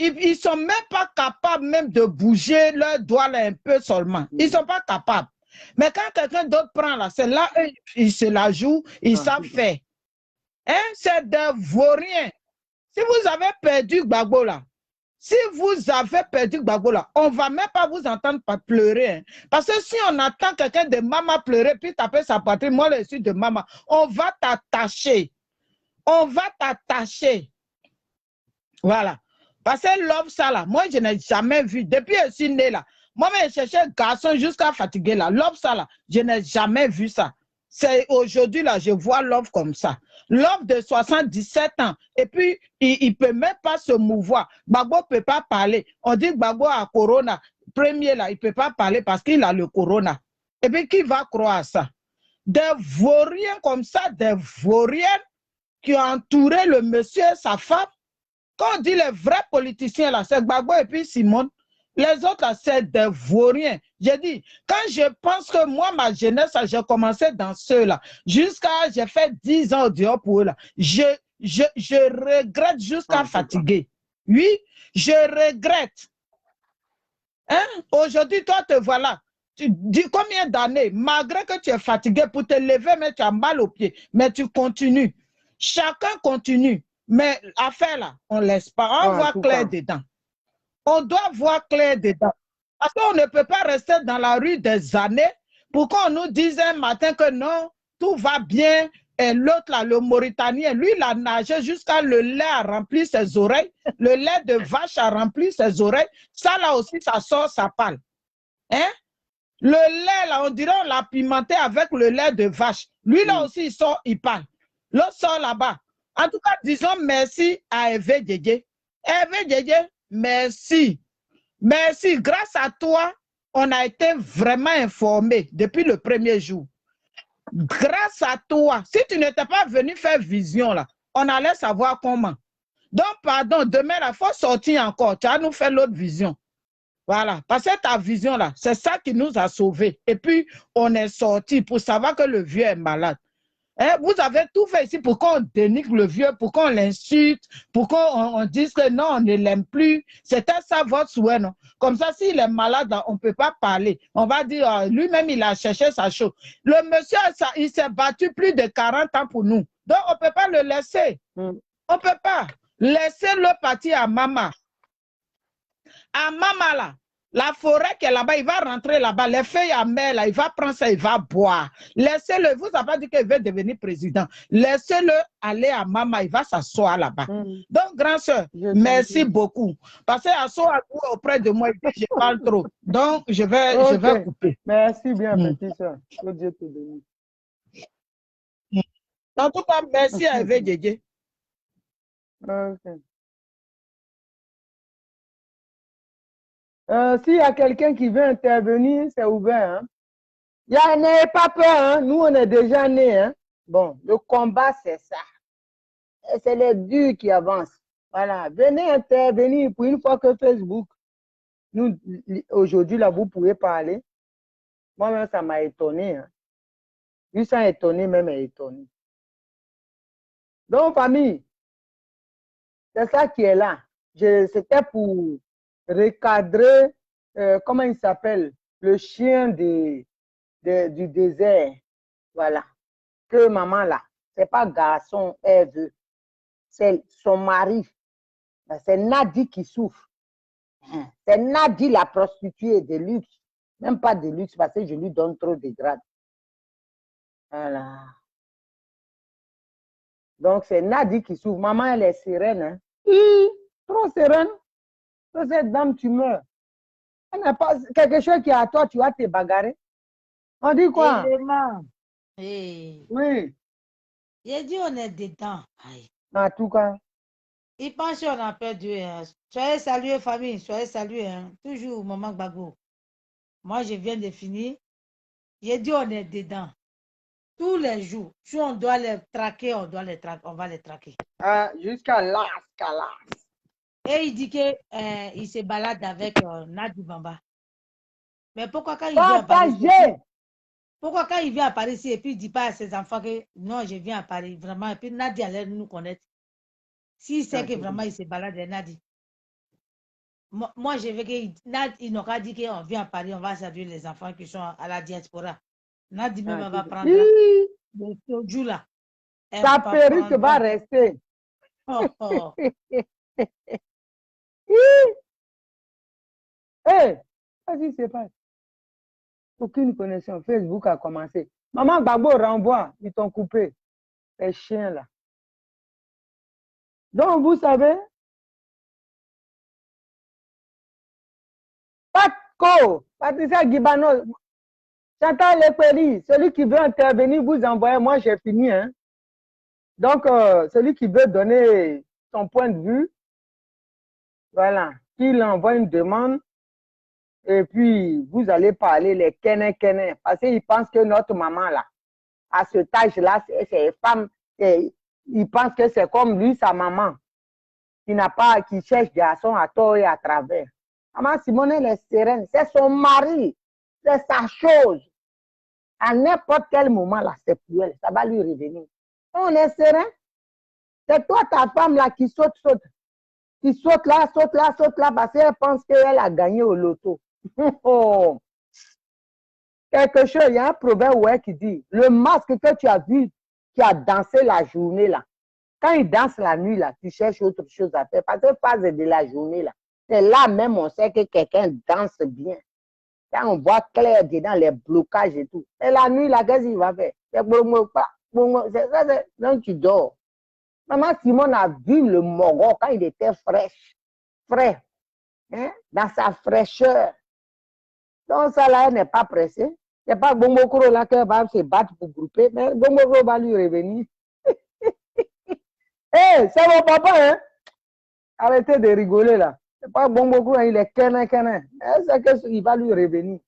Ils ne sont même pas capables même de bouger leurs doigts là un peu seulement. Ils ne sont pas capables. Mais quand quelqu'un d'autre prend là, c'est là, ils se la jouent, ils savent faire. Hein? C'est des vauriens. Si vous avez perdu Gbagbo là, on ne va même pas vous entendre pleurer. Hein? Parce que si on entend quelqu'un de maman pleurer, puis taper sa patrie, moi je suis de maman, on va t'attacher. Voilà. Parce que l'homme, ça là, moi je n'ai jamais vu, depuis que je suis né là, moi je cherchais garçon jusqu'à fatiguer là, l'homme, ça là, je n'ai jamais vu ça. C'est aujourd'hui là, je vois l'homme comme ça. L'homme de 77 ans, et puis il ne peut même pas se mouvoir. Gbagbo ne peut pas parler. On dit Gbagbo a corona. Premier là, il ne peut pas parler parce qu'il a le corona. Et puis qui va croire à ça? Des vauriens comme ça, des vauriens qui ont entouré le monsieur et sa femme. Quand on dit les vrais politiciens, là, c'est Gbagbo et puis Simone. Les autres, là, c'est des vauriens. J'ai dit, quand je pense que moi, ma jeunesse, j'ai commencé dans ceux-là, j'ai fait 10 ans au dehors pour eux, là. Je regrette jusqu'à fatiguer. Oui, je regrette. Hein? Aujourd'hui, toi, te voilà. Tu dis combien d'années, malgré que tu es fatigué pour te lever, mais tu as mal aux pieds, mais tu continues. Chacun continue. Mais affaire là, on ne laisse pas. On voit clair dedans. On doit voir clair dedans. Parce qu'on ne peut pas rester dans la rue des années pour qu'on nous dise un matin que non, tout va bien. Et l'autre là, le Mauritanien, lui, il a nagé jusqu'à le lait a rempli ses oreilles. Le lait de vache a rempli ses oreilles. Ça là aussi, ça sort, ça parle. Hein? Le lait là, on dirait on l'a pimenté avec le lait de vache. Lui là aussi, il sort, il parle. L'autre sort là-bas. En tout cas, disons merci à Hervé Djedje. Hervé Djedje, merci. Merci. Grâce à toi, on a été vraiment informés depuis le premier jour. Grâce à toi, si tu n'étais pas venu faire vision là, on allait savoir comment. Donc, pardon, demain, il faut sortir encore. Tu vas nous faire l'autre vision. Voilà, parce que ta vision là, c'est ça qui nous a sauvés. Et puis, on est sorti pour savoir que le vieux est malade. Hein, vous avez tout fait ici pour qu'on dénigre le vieux, pour qu'on l'insulte, pour qu'on dise que non, on ne l'aime plus. C'était ça votre souhait, non? Comme ça, s'il est malade, là, on ne peut pas parler. On va dire, lui-même, il a cherché sa chose. Le monsieur, il s'est battu plus de 40 ans pour nous. Donc, on ne peut pas le laisser. On ne peut pas. Laissez-le partir à maman. À maman, là. La forêt qui est là-bas, il va rentrer là-bas. Les feuilles amères, là, il va prendre ça, il va boire. Laissez-le. Vous n'avez pas dit qu'il veut devenir président. Laissez-le aller à maman, il va s'asseoir là-bas. Donc, grand soeur, merci beaucoup. Parce que asseoir auprès de moi, je parle trop. Donc, je vais couper. Merci bien, petite soeur. Que Dieu te bénisse. En tout cas, merci à Eve Djedje. S'il y a quelqu'un qui veut intervenir, c'est ouvert. Hein? N'ayez pas peur, hein? Nous on est déjà nés. Hein? Bon, le combat c'est ça. C'est les durs qui avancent. Voilà, venez intervenir pour une fois que Facebook, nous, aujourd'hui là, vous pouvez parler. Moi-même, ça m'a étonné. Hein? Lui, ça étonné, même étonné. Donc, famille, c'est ça qui est là. C'était pour recadrer, comment il s'appelle, le chien du désert. Voilà. Que maman là, c'est pas garçon, elle veut. C'est son mari. C'est Nadi qui souffre. C'est Nadi la prostituée de luxe. Même pas de luxe parce que je lui donne trop de grade. Voilà. Donc c'est Nadi qui souffre. Maman, elle est sereine. Hein? Trop sereine. Cette dame, tu meurs. Elle n'a pas quelque chose qui est à toi, tu vas te bagarrer. On dit quoi? Hey. Oui. J'ai dit on est dedans. Aïe. En tout cas. Il pense qu'on a perdu. Hein. Soyez salués, famille. Soyez salués. Hein. Toujours, maman Gbagbo. Moi, je viens de finir. J'ai dit on est dedans. Tous les jours. Si on doit les traquer, on va les traquer. Jusqu'à là. Et il dit qu'il se balade avec Nadi Bamba. Mais pourquoi quand il vient à Paris, pourquoi quand il vient à Paris ici et puis il ne dit pas à ses enfants que non, je viens à Paris, vraiment, et puis Nadi allait nous connaître. S'il sait que vraiment il se balade avec Nadi. Moi, je veux qu'il n'ont qu'à dire qu'on vient à Paris, on va saluer les enfants qui sont à la diaspora. Nadi même va prendre le soju là. Sa perruque va rester. Vas-y, c'est pas. Aucune connexion. Facebook a commencé. Maman Gbagbo renvoie. Ils t'ont coupé. Les chiens là. Donc, vous savez, Patko, Patricia Guibano, Chantal Leperi, celui qui veut intervenir, vous envoyez. Moi, j'ai fini. Hein? Donc, celui qui veut donner son point de vue, voilà, qu'il envoie une demande. Et puis, vous allez parler les kene. Parce qu'ils pensent que notre maman, là, à ce âge-là, c'est une femme. Ils pensent que c'est comme lui, sa maman, qui cherche garçon à tort et à travers. Maman Simone, elle est sereine. C'est son mari. C'est sa chose. À n'importe quel moment, là, c'est pour elle. Ça va lui revenir. On est serein. C'est toi, ta femme, là, qui saute. Qui saute là, parce qu'elle pense qu'elle a gagné au loto. Quelque chose, il y a un proverbe qui dit, le masque que tu as vu, qui a dansé la journée là, quand il danse la nuit là, tu cherches autre chose à faire, parce que phase de la journée là, c'est là même on sait que quelqu'un danse bien. Quand on voit clair dedans les blocages et tout. Et la nuit là, qu'est-ce qu'il va faire? C'est ça, donc tu dors. Maman Simone a vu le moron quand il était frais, hein, dans sa fraîcheur. Donc ça là, elle n'est pas pressée. C'est pas Bombokoro là qu'elle va se battre pour grouper, mais Bombokoro va lui revenir. C'est mon papa, hein? Arrêtez de rigoler là. C'est pas Bombokoro, il est kene. C'est qu'il va lui revenir.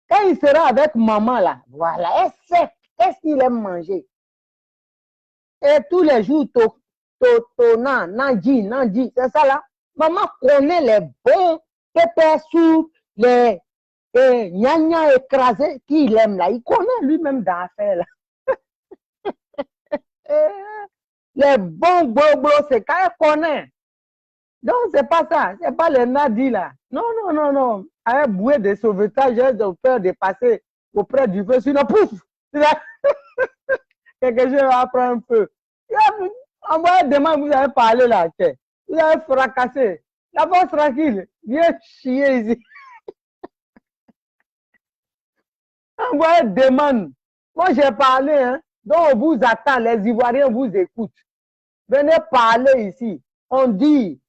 Quand il sera avec maman là, voilà, elle sait qu'est-ce qu'il aime manger? Et tous les jours, Nandi, c'est ça là. Maman connaît les bons pépés soupes, les gnagnas écrasés qu'il aime là. Il connaît lui-même dans l'affaire là. Les bons bobos, c'est quand il connaît. Donc, c'est pas ça. C'est pas les nadis là. Non. Avec bouée de sauvetage, j'ai peur de passer auprès du feu. Sinon, pouf! Quelque chose va prendre un feu. En voyant demain, vous avez parlé là. Vous avez fracassé. La force tranquille. Viens chier ici. En voyant demain. Moi, j'ai parlé. Hein. Donc, on vous attend. Les Ivoiriens vous écoutent. Venez parler ici. On dit,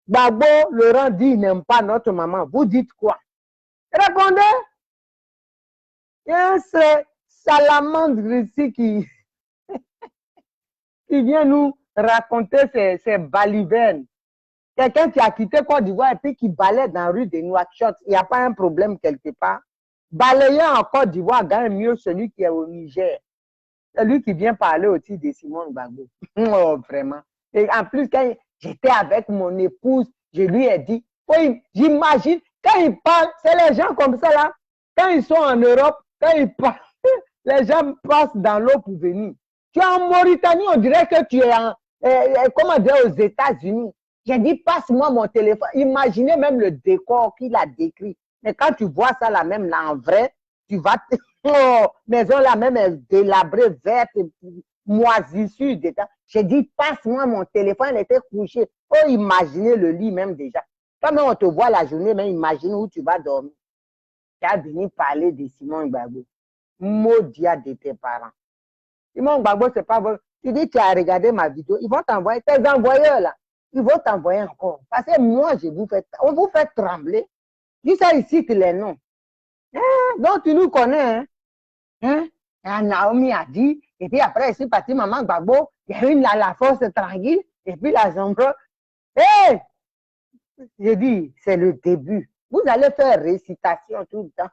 Gbagbo, Laurent dit, il n'aime pas notre maman. Vous dites quoi? Répondez. Il y a un salamandre ici qui vient nous raconter ses balivernes. Quelqu'un qui a quitté Côte d'Ivoire et puis qui balaye dans la rue de Nouakchott. Il n'y a pas un problème quelque part. Balayer en Côte d'Ivoire gagne mieux celui qui est au Niger. C'est lui qui vient parler aussi de Simone Gbagbo. Oh, vraiment. Et en plus, quand j'étais avec mon épouse, je lui ai dit, oui, j'imagine, quand ils parlent, c'est les gens comme ça là, quand ils sont en Europe, quand ils parlent, les gens passent dans l'eau pour venir. Tu es en Mauritanie, on dirait que tu es comment dire, aux États-Unis. J'ai dit, passe-moi mon téléphone. Imaginez même le décor qu'il a décrit. Mais quand tu vois ça là, même là en vrai, tu vas... Oh, maison là même est délabrée, verte, moisissure. J'ai dit, passe-moi mon téléphone, elle était couchée. Oh, imaginez le lit même déjà. Quand même on te voit la journée, mais imagine où tu vas dormir. Tu as venu parler de Simone Gbagbo. Maudit de tes parents. Simone Gbagbo, c'est pas vrai. Tu dis, tu as regardé ma vidéo, ils vont t'envoyer, tes envoyeurs là, ils vont t'envoyer encore. Parce que moi, on vous fait trembler. Dis ça ici que les noms. Donc tu nous connais, hein? Naomi a dit, et puis après, ici, parti maman Gbagbo, il y a une la force tranquille, et puis la Zombro. Hé! J'ai dit, c'est le début. Vous allez faire récitation tout le temps.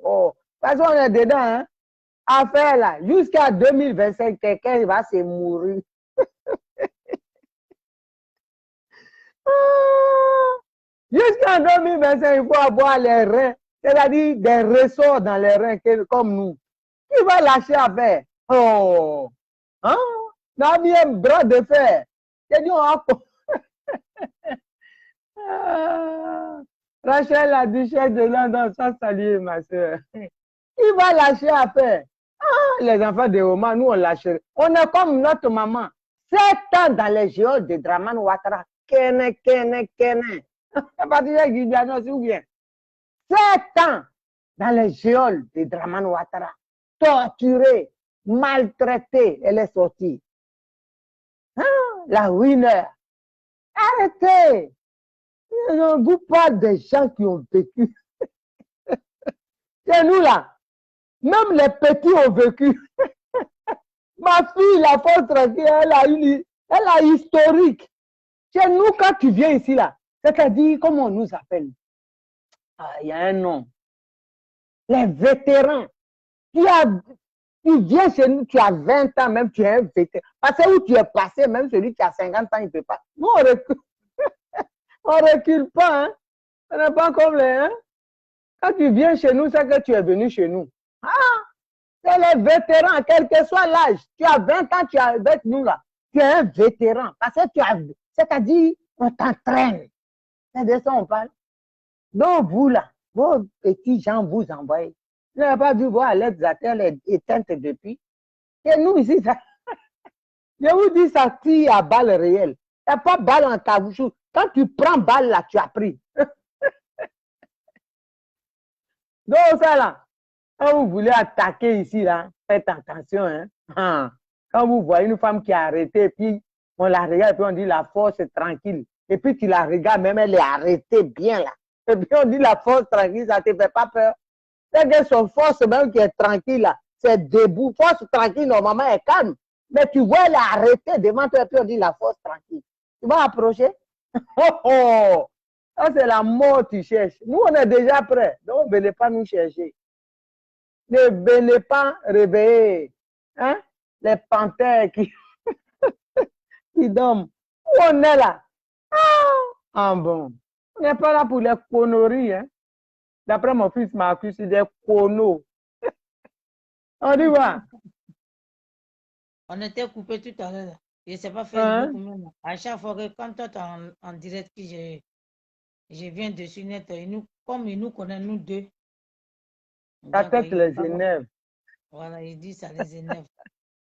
Oh, parce qu'on est dedans, hein? Affaire là, jusqu'à 2025, quelqu'un va se mourir. Jusqu'en 2025, il faut avoir les reins, c'est-à-dire des ressorts dans les reins comme nous. Qui va lâcher affaire? Oh! Hein? On a mis un bras de fer. J'ai dit, on a... Rachel, la duchesse de London, ça saluer ma soeur. Qui va lâcher affaire? Ah, les enfants de Oman, nous on lâche. On est comme notre maman. 7 ans dans les géoles de Dramane Ouattara. Kene. C'est pas déjà Guidiano, ou bien. 7 ans dans les géoles de Dramane Ouattara. Torturée, maltraitée, elle est sortie. Ah, la winner. Arrêtez. Vous parlez des gens qui ont vécu. C'est nous là. Même les petits ont vécu. Ma fille, la force tranquille, elle a historique. Chez nous, quand tu viens ici là, c'est-à-dire, comment on nous appelle? Ah, il y a un nom. Les vétérans. Tu viens chez nous, tu as 20 ans, même tu es un vétéran. Parce que où tu es passé, même celui qui a 50 ans, il ne peut pas. Nous, on recule. On ne recule pas, hein. On n'est pas comme les, hein. Quand tu viens chez nous, c'est que tu es venu chez nous. Ah, c'est les vétérans, quel que soit l'âge. Tu as 20 ans, tu es avec nous là. Tu es un vétéran. Parce que tu as, c'est-à-dire, on t'entraîne. C'est de ça on parle. Donc, vous là, vos petits gens vous envoient. Vous n'avez pas vu voir l'aide elle est éteinte depuis. Et nous ici, ça, je vous dis, ça tire à balle réelle. Il n'y a pas balle en caoutchouc. Quand tu prends balle là, tu as pris. Donc, ça là, quand vous voulez attaquer ici là, faites attention. Hein. Quand vous voyez une femme qui est arrêtée, puis on la regarde, et puis on dit la force est tranquille. Et puis tu la regardes, même elle est arrêtée bien là. Et puis on dit la force tranquille, ça ne te fait pas peur. C'est que son force même qui est tranquille là, c'est debout. Force tranquille, normalement, elle est calme. Mais tu vois, elle est arrêtée devant toi, et puis on dit la force tranquille. Tu vas approcher? Oh! Ça, c'est la mort que tu cherches. Nous, on est déjà prêts. Donc, ne venez pas nous chercher. Ne venez pas réveiller. Hein? Les panthères qui, qui dorment. Où on est là? Ah bon. On n'est pas là pour les conneries. Hein? D'après mon fils Marcus, c'est des conneaux. On dit quoi? On était coupé tout à l'heure. Je ne sais pas faire Hein? combien. À chaque fois que quand toi, tu es en direct, que je viens dessus net, comme ils nous connaissent, nous deux. Ta Donc, tête les énerve. voilà, il dit ça les énerve.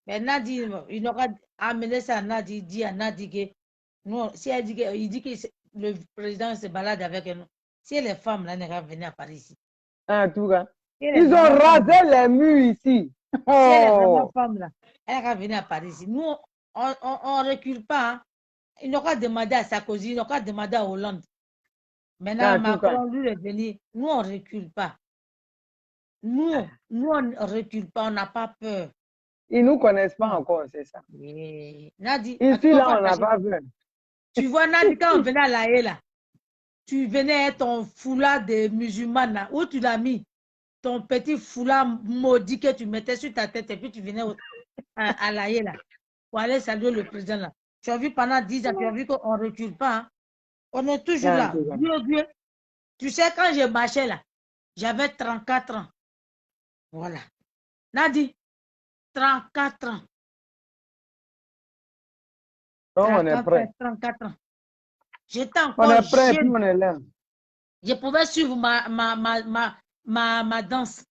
Mais Nadi, il n'aura amené ça à Nadi, il dit à Nadi que nous, si elle dit que, il dit que le président se balade avec nous. Si les femmes là n'ont pas venir à Paris ici. En tout cas. Si elle est Ils ont vraiment femme, rasé les murs ici. si elle est vraiment Oh. femme là, elle va venir à Paris ici. Nous, on ne recule pas. Hein. Ils n'ont pas demandé à Sarkozy, ils n'ont pas demandé à Hollande. Maintenant, En tout cas. Macron, lui, est venu. Nous, on ne recule pas. Nous, on ne recule pas, on n'a pas peur. Ils ne nous connaissent pas encore, c'est ça. Nadi, Ici, là, on n'a pas peur. tu vois, Nadi, quand on venait à La Haye, là, tu venais avec ton foulard de musulmane, là, où tu l'as mis? Ton petit foulard maudit que tu mettais sur ta tête et puis tu venais à La Haye, là, pour aller saluer le président, là. Tu as vu pendant 10 ans, tu as vu qu'on ne recule pas. Hein? On est toujours là. Dieu. Tu sais, quand je marchais, là, j'avais 34 ans. Voilà. Nadi, 34 ans. Donc, on est prêt. 34 ans. J'étais encore on est prêt, jeune. puis on est là. Je pouvais suivre ma danse.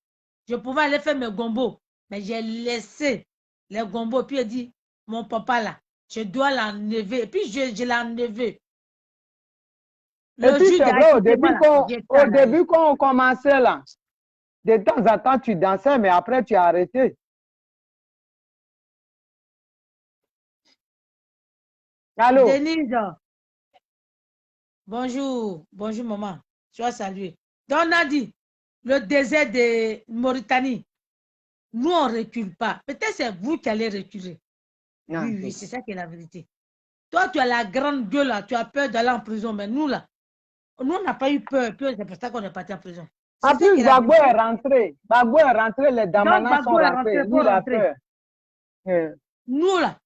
Je pouvais aller faire mes gombos. Mais j'ai laissé les gombos. Puis il dit, mon papa là, je dois l'enlever. Et puis je l'ai enlevé. Et puis, c'est vrai, au début, quand on commençait là, de temps en temps, tu dansais, mais après, tu as arrêté. Allô? Denise. Bonjour. Bonjour, maman. Sois salué. Donc, on a dit, le désert de Mauritanie, nous, on ne recule pas. Peut-être c'est vous qui allez reculer. Oui, c'est ça qui est la vérité. Toi, tu as la grande gueule, là, tu as peur d'aller en prison, mais nous, là, nous, on n'a pas eu peur. C'est pour ça qu'on est parti en prison. En plus, Gbagbo est rentré. Gbagbo est rentré, les Damanas sont rentrés. Lui, il a peur. Nous, là,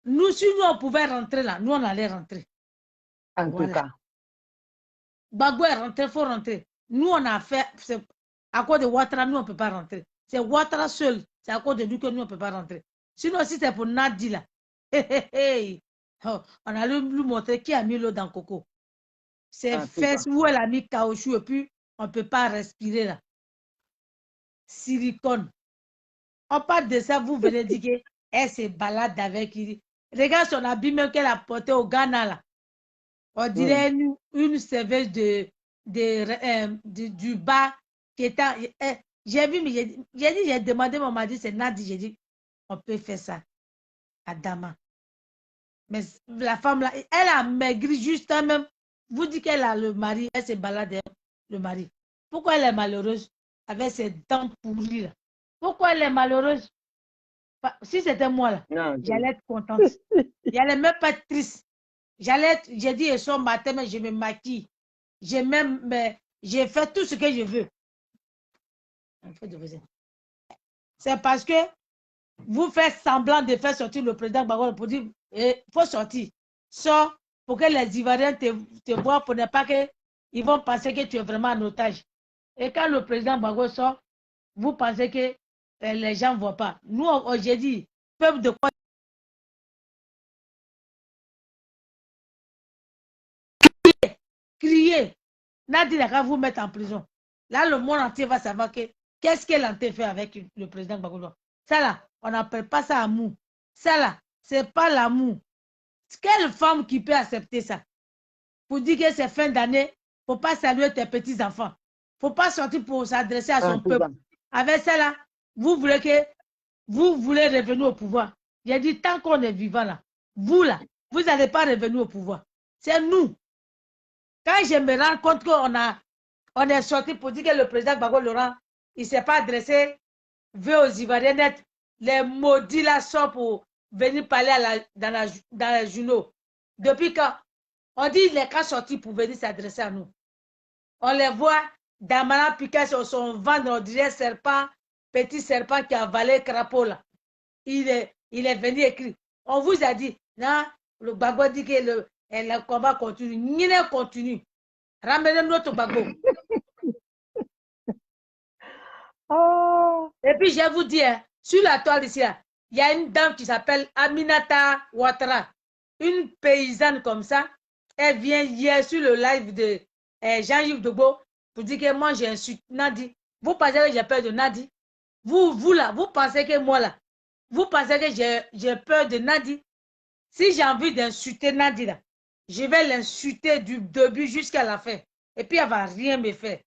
nous, si nous, on pouvait rentrer là, nous, on allait rentrer. En tout cas. Gbagbo est rentré, il faut rentrer. Nous, on a fait, à cause de Ouattara, nous, on ne peut pas rentrer. C'est Ouattara seul. C'est à cause de lui que nous, on ne peut pas rentrer. Sinon, si c'est pour Nadi, là, on allait lui montrer qui a mis l'eau dans le coco. C'est fesses où elle a mis caoutchouc et puis on ne peut pas respirer là. Silicone. On parle de ça, vous venez dire qu'elle se balade avec. Regarde son habit même qu'elle a porté au Ghana là. On dirait une serveuse du bas qui était. J'ai vu, mais j'ai demandé, on m'a dit c'est Nadi. J'ai dit, on peut faire ça à Dama. Mais la femme là, elle a maigri juste même. Vous dites qu'elle a le mari, elle se balade le mari. Pourquoi elle est malheureuse avec ses dents pourries là? Pourquoi elle est malheureuse? Si c'était moi là, j'allais être contente. J'allais même pas être triste. J'ai dit, ce matin, mais je me maquille. J'ai fait tout ce que je veux. C'est parce que vous faites semblant de faire sortir le président Gbagbo pour dire, il faut sortir. Sors pour que les Ivoiriens te voient, pour ne pas qu'ils vont penser que tu es vraiment un otage. Et quand le président Gbagbo sort, vous pensez que les gens ne voient pas. Nous, j'ai dit, peuple de quoi crier. Nadi n'a qu'à vous mettre en prison. Là, le monde entier va savoir qu'est-ce qu'elle a fait avec le président Gbagbo. Ça là, on n'appelle pas ça amour. Ça là, c'est pas l'amour. Quelle femme qui peut accepter ça? Pour dire que c'est fin d'année, il ne faut pas saluer tes petits-enfants. Il ne faut pas sortir pour s'adresser à son peuple. Avec ça là, vous voulez revenir au pouvoir. J'ai dit, tant qu'on est vivant là, vous n'allez pas revenir au pouvoir. C'est nous. Quand je me rends compte qu'on est sorti pour dire que le président Gbagbo Laurent, il ne s'est pas adressé aux Ivoiriens net, les maudits là sont pour venir parler dans les journaux. Depuis quand on dit les cas sortis pour venir s'adresser à nous. On les voit, Damana piqué sur son ventre, on dirait serpent, petit serpent qui a avalé crapaud là. il est venu écrire. On vous a dit, non, le Gbagbo dit que le combat continue. Nine continue. Ramenez notre Gbagbo. Oh. Et puis, je vais vous dire, sur la toile ici, il y a une dame qui s'appelle Aminata Ouattara. Une paysanne comme ça. Elle vient hier sur le live de Jean-Yves Debo pour dire que moi, j'ai insulté Nadi. Vous pensez que j'ai peur de Nadi? Vous là, vous pensez que moi là, vous pensez que j'ai peur de Nadi? Si j'ai envie d'insulter Nadi là, je vais l'insulter du début jusqu'à la fin. Et puis, elle ne va rien me faire.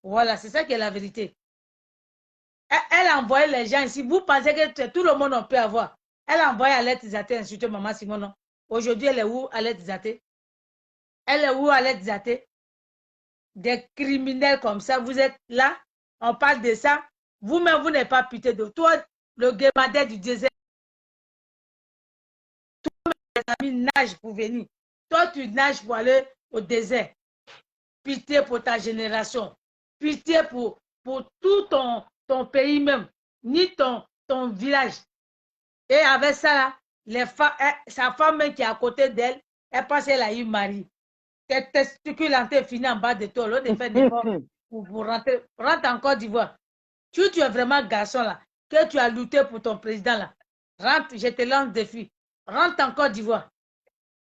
Voilà, c'est ça qui est la vérité. Elle a envoyé les gens ici. Vous pensez que tout le monde on peut avoir. Elle a envoyé Alette Zaté insulter Maman Simonon. Aujourd'hui, elle est où, Alette Zaté? Elle est où, Alette Zaté? Des criminels comme ça, vous êtes là, on parle de ça. Vous-même, vous n'êtes pas pité de toi, le guémadère du désert. Toi, mes amis nagent pour venir. Toi, tu nages pour aller au désert. Pitié pour ta génération. Pitié pour tout ton pays même, ni ton village. Et avec ça, sa femme même qui est à côté d'elle, elle pense qu'elle a eu mari. Tes testicules ont fini en bas de toi. L'autre fait des efforts pour rentrer. Rentre en Côte d'Ivoire. Tu es vraiment garçon là, que tu as lutté pour ton président là. Rentre, je te lance défi. Rentre en Côte d'Ivoire.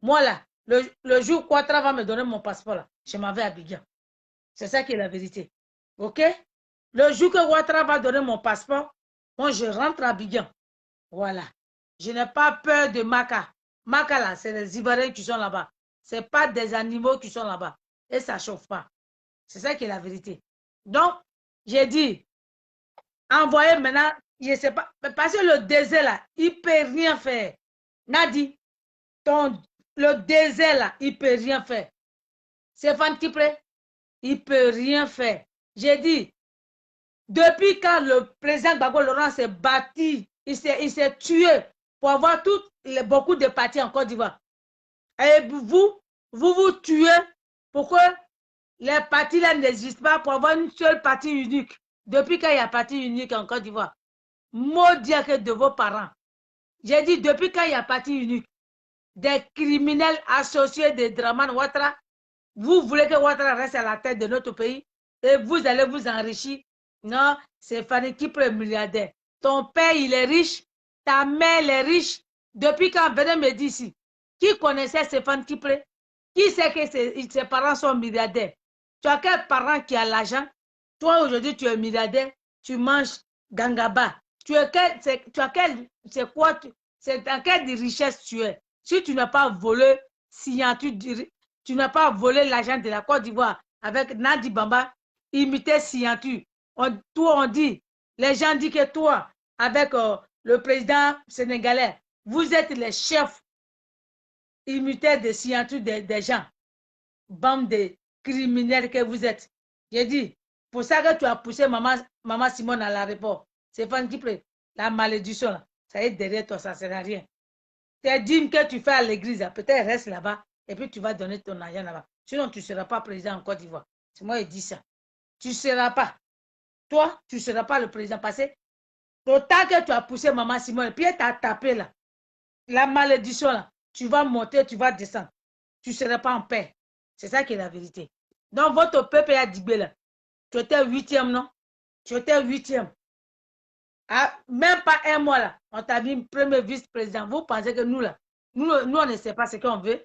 Moi là, le jour Ouattara va me donner mon passeport là, je m'en vais à Abidjan. C'est ça qui est la vérité. Ok? Le jour que Ouattara va donner mon passeport, moi je rentre à Abidjan. Voilà. Je n'ai pas peur de Maka. Maka là, c'est les Ivoiriens qui sont là-bas. Ce n'est pas des animaux qui sont là-bas. Et ça ne chauffe pas. C'est ça qui est la vérité. Donc, j'ai dit, envoyez maintenant, je ne sais pas, parce que le désert là, il ne peut rien faire. Nadi, le désert là, il ne peut rien faire. C'est Fantipré, il ne peut rien faire. J'ai dit, depuis quand le président Gbagbo Laurent s'est battu, il s'est tué pour avoir beaucoup de partis en Côte d'Ivoire. Et vous tuez pour que les partis là n'existent pas pour avoir une seule partie unique. Depuis quand il y a parti unique en Côte d'Ivoire, maudit que de vos parents. J'ai dit depuis quand il y a parti unique, des criminels associés de Dramane Ouattara, vous voulez que Ouattara reste à la tête de notre pays et vous allez vous enrichir. Non, c'est Fanny qui est milliardaire. Ton père, il est riche, ta mère, elle est riche. Depuis quand venez me dire ici, qui connaissait Stéphane Kipré? Qui sait que ses parents sont milliardaires? Tu as quel parent qui a l'argent? Toi, aujourd'hui, tu es milliardaire, tu manges gangaba. C'est quoi? C'est dans quelle richesse tu es? Si tu n'as pas volé, tu n'as pas volé l'argent de la Côte d'Ivoire avec Nadi Bamba, imité Siantu. On dit, les gens disent que toi, avec le président sénégalais, vous êtes les chefs imités de Siantu des gens. Bande de criminels que vous êtes. J'ai dit, pour ça que tu as poussé maman Simone à l'aéroport. C'est Fan qui prend la malédiction là. Ça est derrière toi, ça ne sert à rien. Tes dîmes que tu fais à l'église, peut-être reste là-bas et puis tu vas donner ton argent là-bas. Sinon, tu ne seras pas président en Côte d'Ivoire. C'est moi qui dis ça. Tu ne seras pas. Toi, tu ne seras pas le président passé. Autant que tu as poussé maman Simone et puis elle t'a tapé là. La malédiction là. Tu vas monter, tu vas descendre. Tu ne seras pas en paix. C'est ça qui est la vérité. Donc, votre peuple a dit là. Tu étais 8e, non? Tu étais 8e. Ah, même pas un mois là, on t'a mis premier vice-président. Vous pensez que nous là, nous on ne sait pas ce qu'on veut.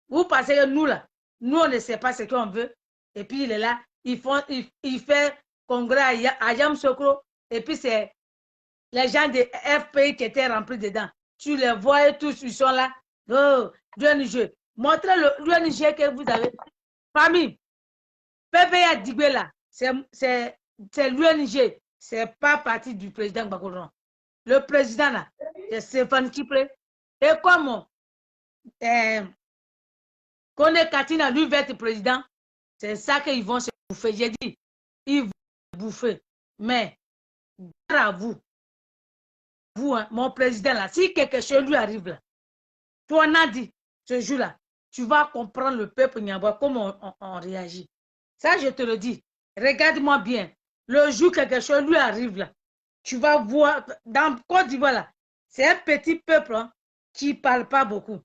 Vous pensez que nous là, nous on ne sait pas ce qu'on veut. Et puis il est là, il fait congrès à Yamoussoukro. Et puis c'est les gens de FPI qui étaient remplis dedans. Tu les vois tous, ils sont là. Oh, l'UNG. Montrez l'UNG que vous avez. Famille, PPA Dibé là, c'est l'UNG. Ce n'est pas parti du président Gbagbo Laurent. Le président là, c'est Stéphane Kipré. Et comme Kone Katina lui veut être président, c'est ça qu'ils vont se bouffer. J'ai dit, ils vont se bouffer. Mais, à vous, hein, mon président là, si quelque chose lui arrive là, toi on a dit, ce jour-là, tu vas comprendre le peuple Nyamba, comment on réagit. Ça, je te le dis. Regarde-moi bien. Le jour quelque chose lui arrive là, tu vas voir, dans Côte d'Ivoire là, C'est un petit peuple hein, qui ne parle pas beaucoup.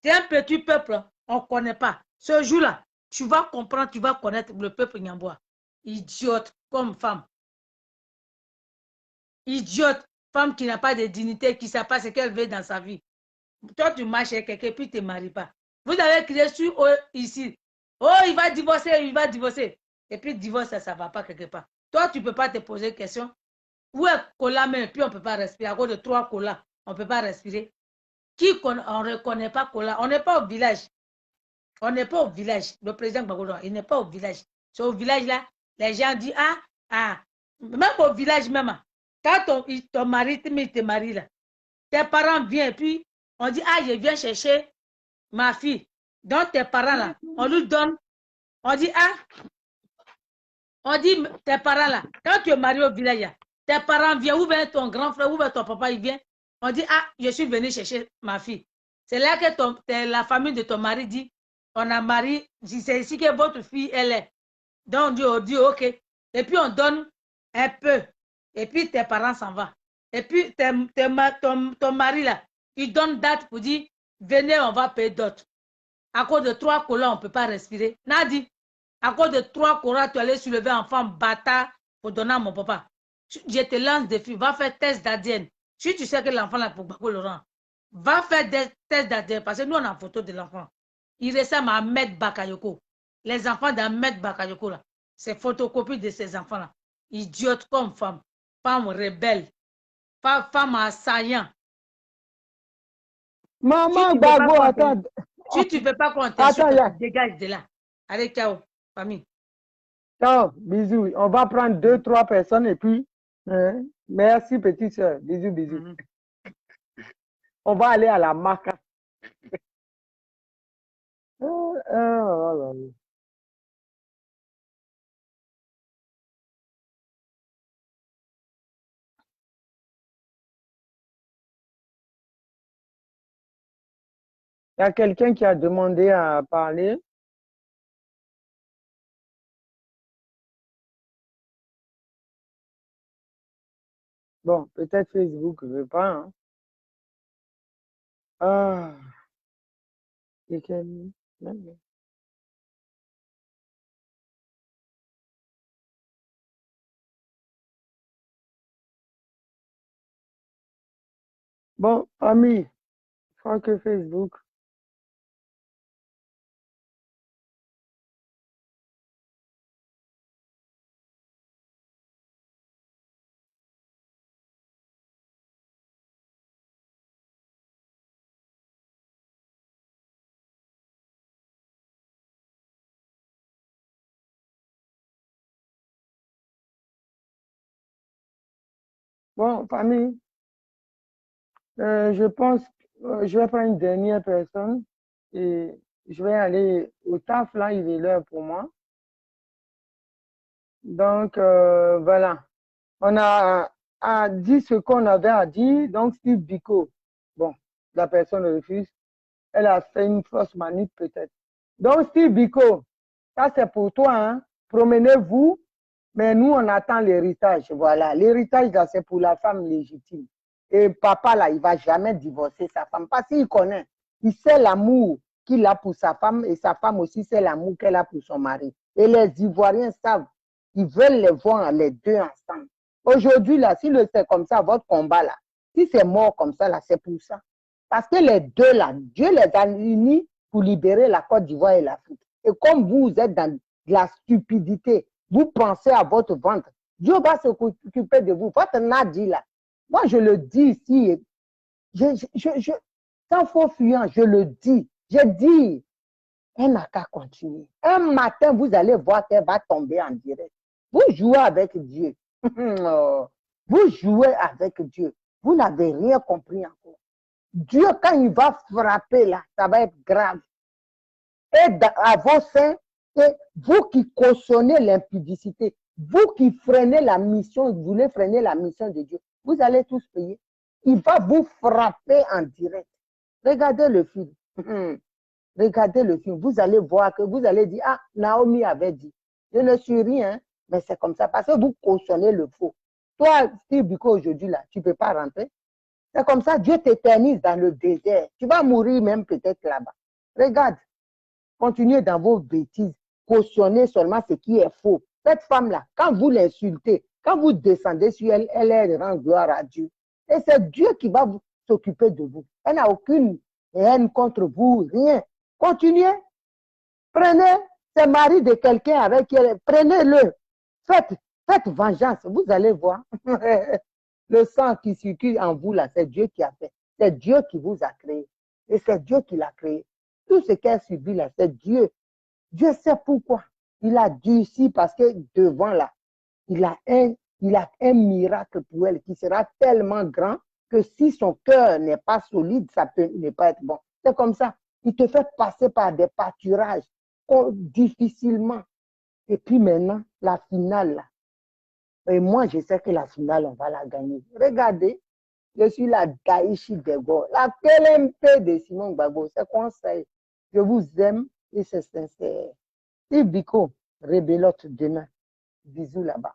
C'est un petit peuple, hein, on ne connaît pas. Ce jour-là, tu vas comprendre, tu vas connaître le peuple Nyambois. Idiote comme femme. Idiote, femme qui n'a pas de dignité, qui ne sait pas ce qu'elle veut dans sa vie. Toi, tu marches avec quelqu'un, puis tu ne te maries pas. Vous avez crié sur ici. Oh, il va divorcer, il va divorcer. Et puis, divorce, ça ne va pas quelque part. Toi, tu ne peux pas te poser une question. Où est Kola même, puis on ne peut pas respirer. À cause de 3 Kola, on ne peut pas respirer. On ne reconnaît pas Kola. On n'est pas au village. On n'est pas au village. Le président Gbagbo, il n'est pas au village. C'est au village là, les gens disent, même au village même, quand ton mari te marie là, tes parents viennent et puis on dit, je viens chercher ma fille. Donc tes parents là, on lui donne, on dit, on dit tes parents là, quand tu es marié au village, tes parents viennent, ou bien ton grand frère, ou bien ton papa, il vient, on dit, je suis venu chercher ma fille. C'est là que la famille de ton mari dit, on a marié, c'est ici que votre fille, elle est. Donc on dit, ok. Et puis on donne un peu. Et puis tes parents s'en vont. Et puis ton mari là, il donne date pour dire, venez, on va payer d'autres. À cause de 3 colons, on ne peut pas respirer. Nadi, à cause de 3 colons, tu allais soulever un enfant bâtard pour donner à mon papa. Je te lance des filles, va faire test d'ADN. Si tu sais que l'enfant là pour Gbagbo Laurent, va faire des tests d'ADN parce que nous on a une photo de l'enfant. Il ressemble à Ahmed Bakayoko. Les enfants d'Ahmed Bakayoko là, c'est photocopie de ces enfants là. Idiote comme femme, femme rebelle, femme assaillant. Maman Gbagbo, attends. Si tu ne veux pas qu'on t'insulte, dégage de là. Allez, ciao, famille. Ciao, bisous. On va prendre 2, 3 personnes et puis, merci petite soeur. Bisous, bisous. On va aller à la marque. Il y a quelqu'un qui a demandé à parler. Bon, peut-être Facebook ne veut pas. Hein. Bon, amis, je crois que Facebook. Bon, famille, je pense que je vais prendre une dernière personne et je vais aller au taf, là, il est l'heure pour moi. Donc, voilà. On a dit ce qu'on avait à dire. Donc, Steve Biko, bon, la personne refuse. Elle a fait une fausse manip peut-être. Donc, Steve Biko, ça c'est pour toi, hein. Promenez-vous, mais nous, on attend l'héritage. Voilà, l'héritage, là, c'est pour la femme légitime. Et papa, là, il ne va jamais divorcer sa femme parce qu'il connaît. Il sait l'amour qu'il a pour sa femme et sa femme aussi sait l'amour qu'elle a pour son mari. Et les Ivoiriens savent, ils veulent les voir les deux ensemble. Aujourd'hui, là, si c'est comme ça, votre combat, là, si c'est mort comme ça, là, c'est pour ça. Parce que les deux, là, Dieu les a unis pour libérer la Côte d'Ivoire et l'Afrique. Et comme vous êtes dans de la stupidité, vous pensez à votre ventre, Dieu va s'occuper de vous. Votre Nadi, là, moi, je le dis ici, sans faux fuyant, je le dis. Je dis, elle n'a qu'à continuer. Un matin, vous allez voir qu'elle va tomber en direct. Vous jouez avec Dieu. Vous jouez avec Dieu. Vous n'avez rien compris encore. Dieu, quand il va frapper là, ça va être grave. Et à vos seins, et vous qui cautionnez l'impudicité, vous qui freinez la mission, vous voulez freiner la mission de Dieu, vous allez tous payer. Il va vous frapper en direct. Regardez le film. Regardez le film. Vous allez voir que vous allez dire, ah, Naomi avait dit. Je ne suis rien, mais c'est comme ça parce que vous cautionnez le faux. Toi, Steve Biko, aujourd'hui, là, tu ne peux pas rentrer. C'est comme ça, Dieu t'éternise dans le désert. Tu vas mourir même peut-être là-bas. Regarde, continuez dans vos bêtises. Cautionnez seulement ce qui est faux. Cette femme-là, quand vous l'insultez, quand vous descendez sur elle, elle rend gloire à Dieu. Et c'est Dieu qui va s'occuper de vous. Elle n'a aucune haine contre vous, rien. Continuez. Prenez ce mari de quelqu'un avec qui elle, prenez-le. Faites vengeance. Vous allez voir. Le sang qui circule en vous, là, c'est Dieu qui a fait. C'est Dieu qui vous a créé. Et c'est Dieu qui l'a créé. Tout ce qu'elle subit, là, c'est Dieu. Dieu sait pourquoi. Il a durci parce que devant, là, il a un miracle pour elle qui sera tellement grand que si son cœur n'est pas solide, ça peut ne pas être bon. C'est comme ça. Il te fait passer par des pâturages difficilement. Et puis maintenant, la finale, là. Et moi, je sais que la finale, on va la gagner. Regardez, je suis la Daïchi Dego, la PLMP de Simon Gbagbo. C'est conseil. Je vous aime et c'est sincère. Et Biko, rebelote demain. Bisous là-bas.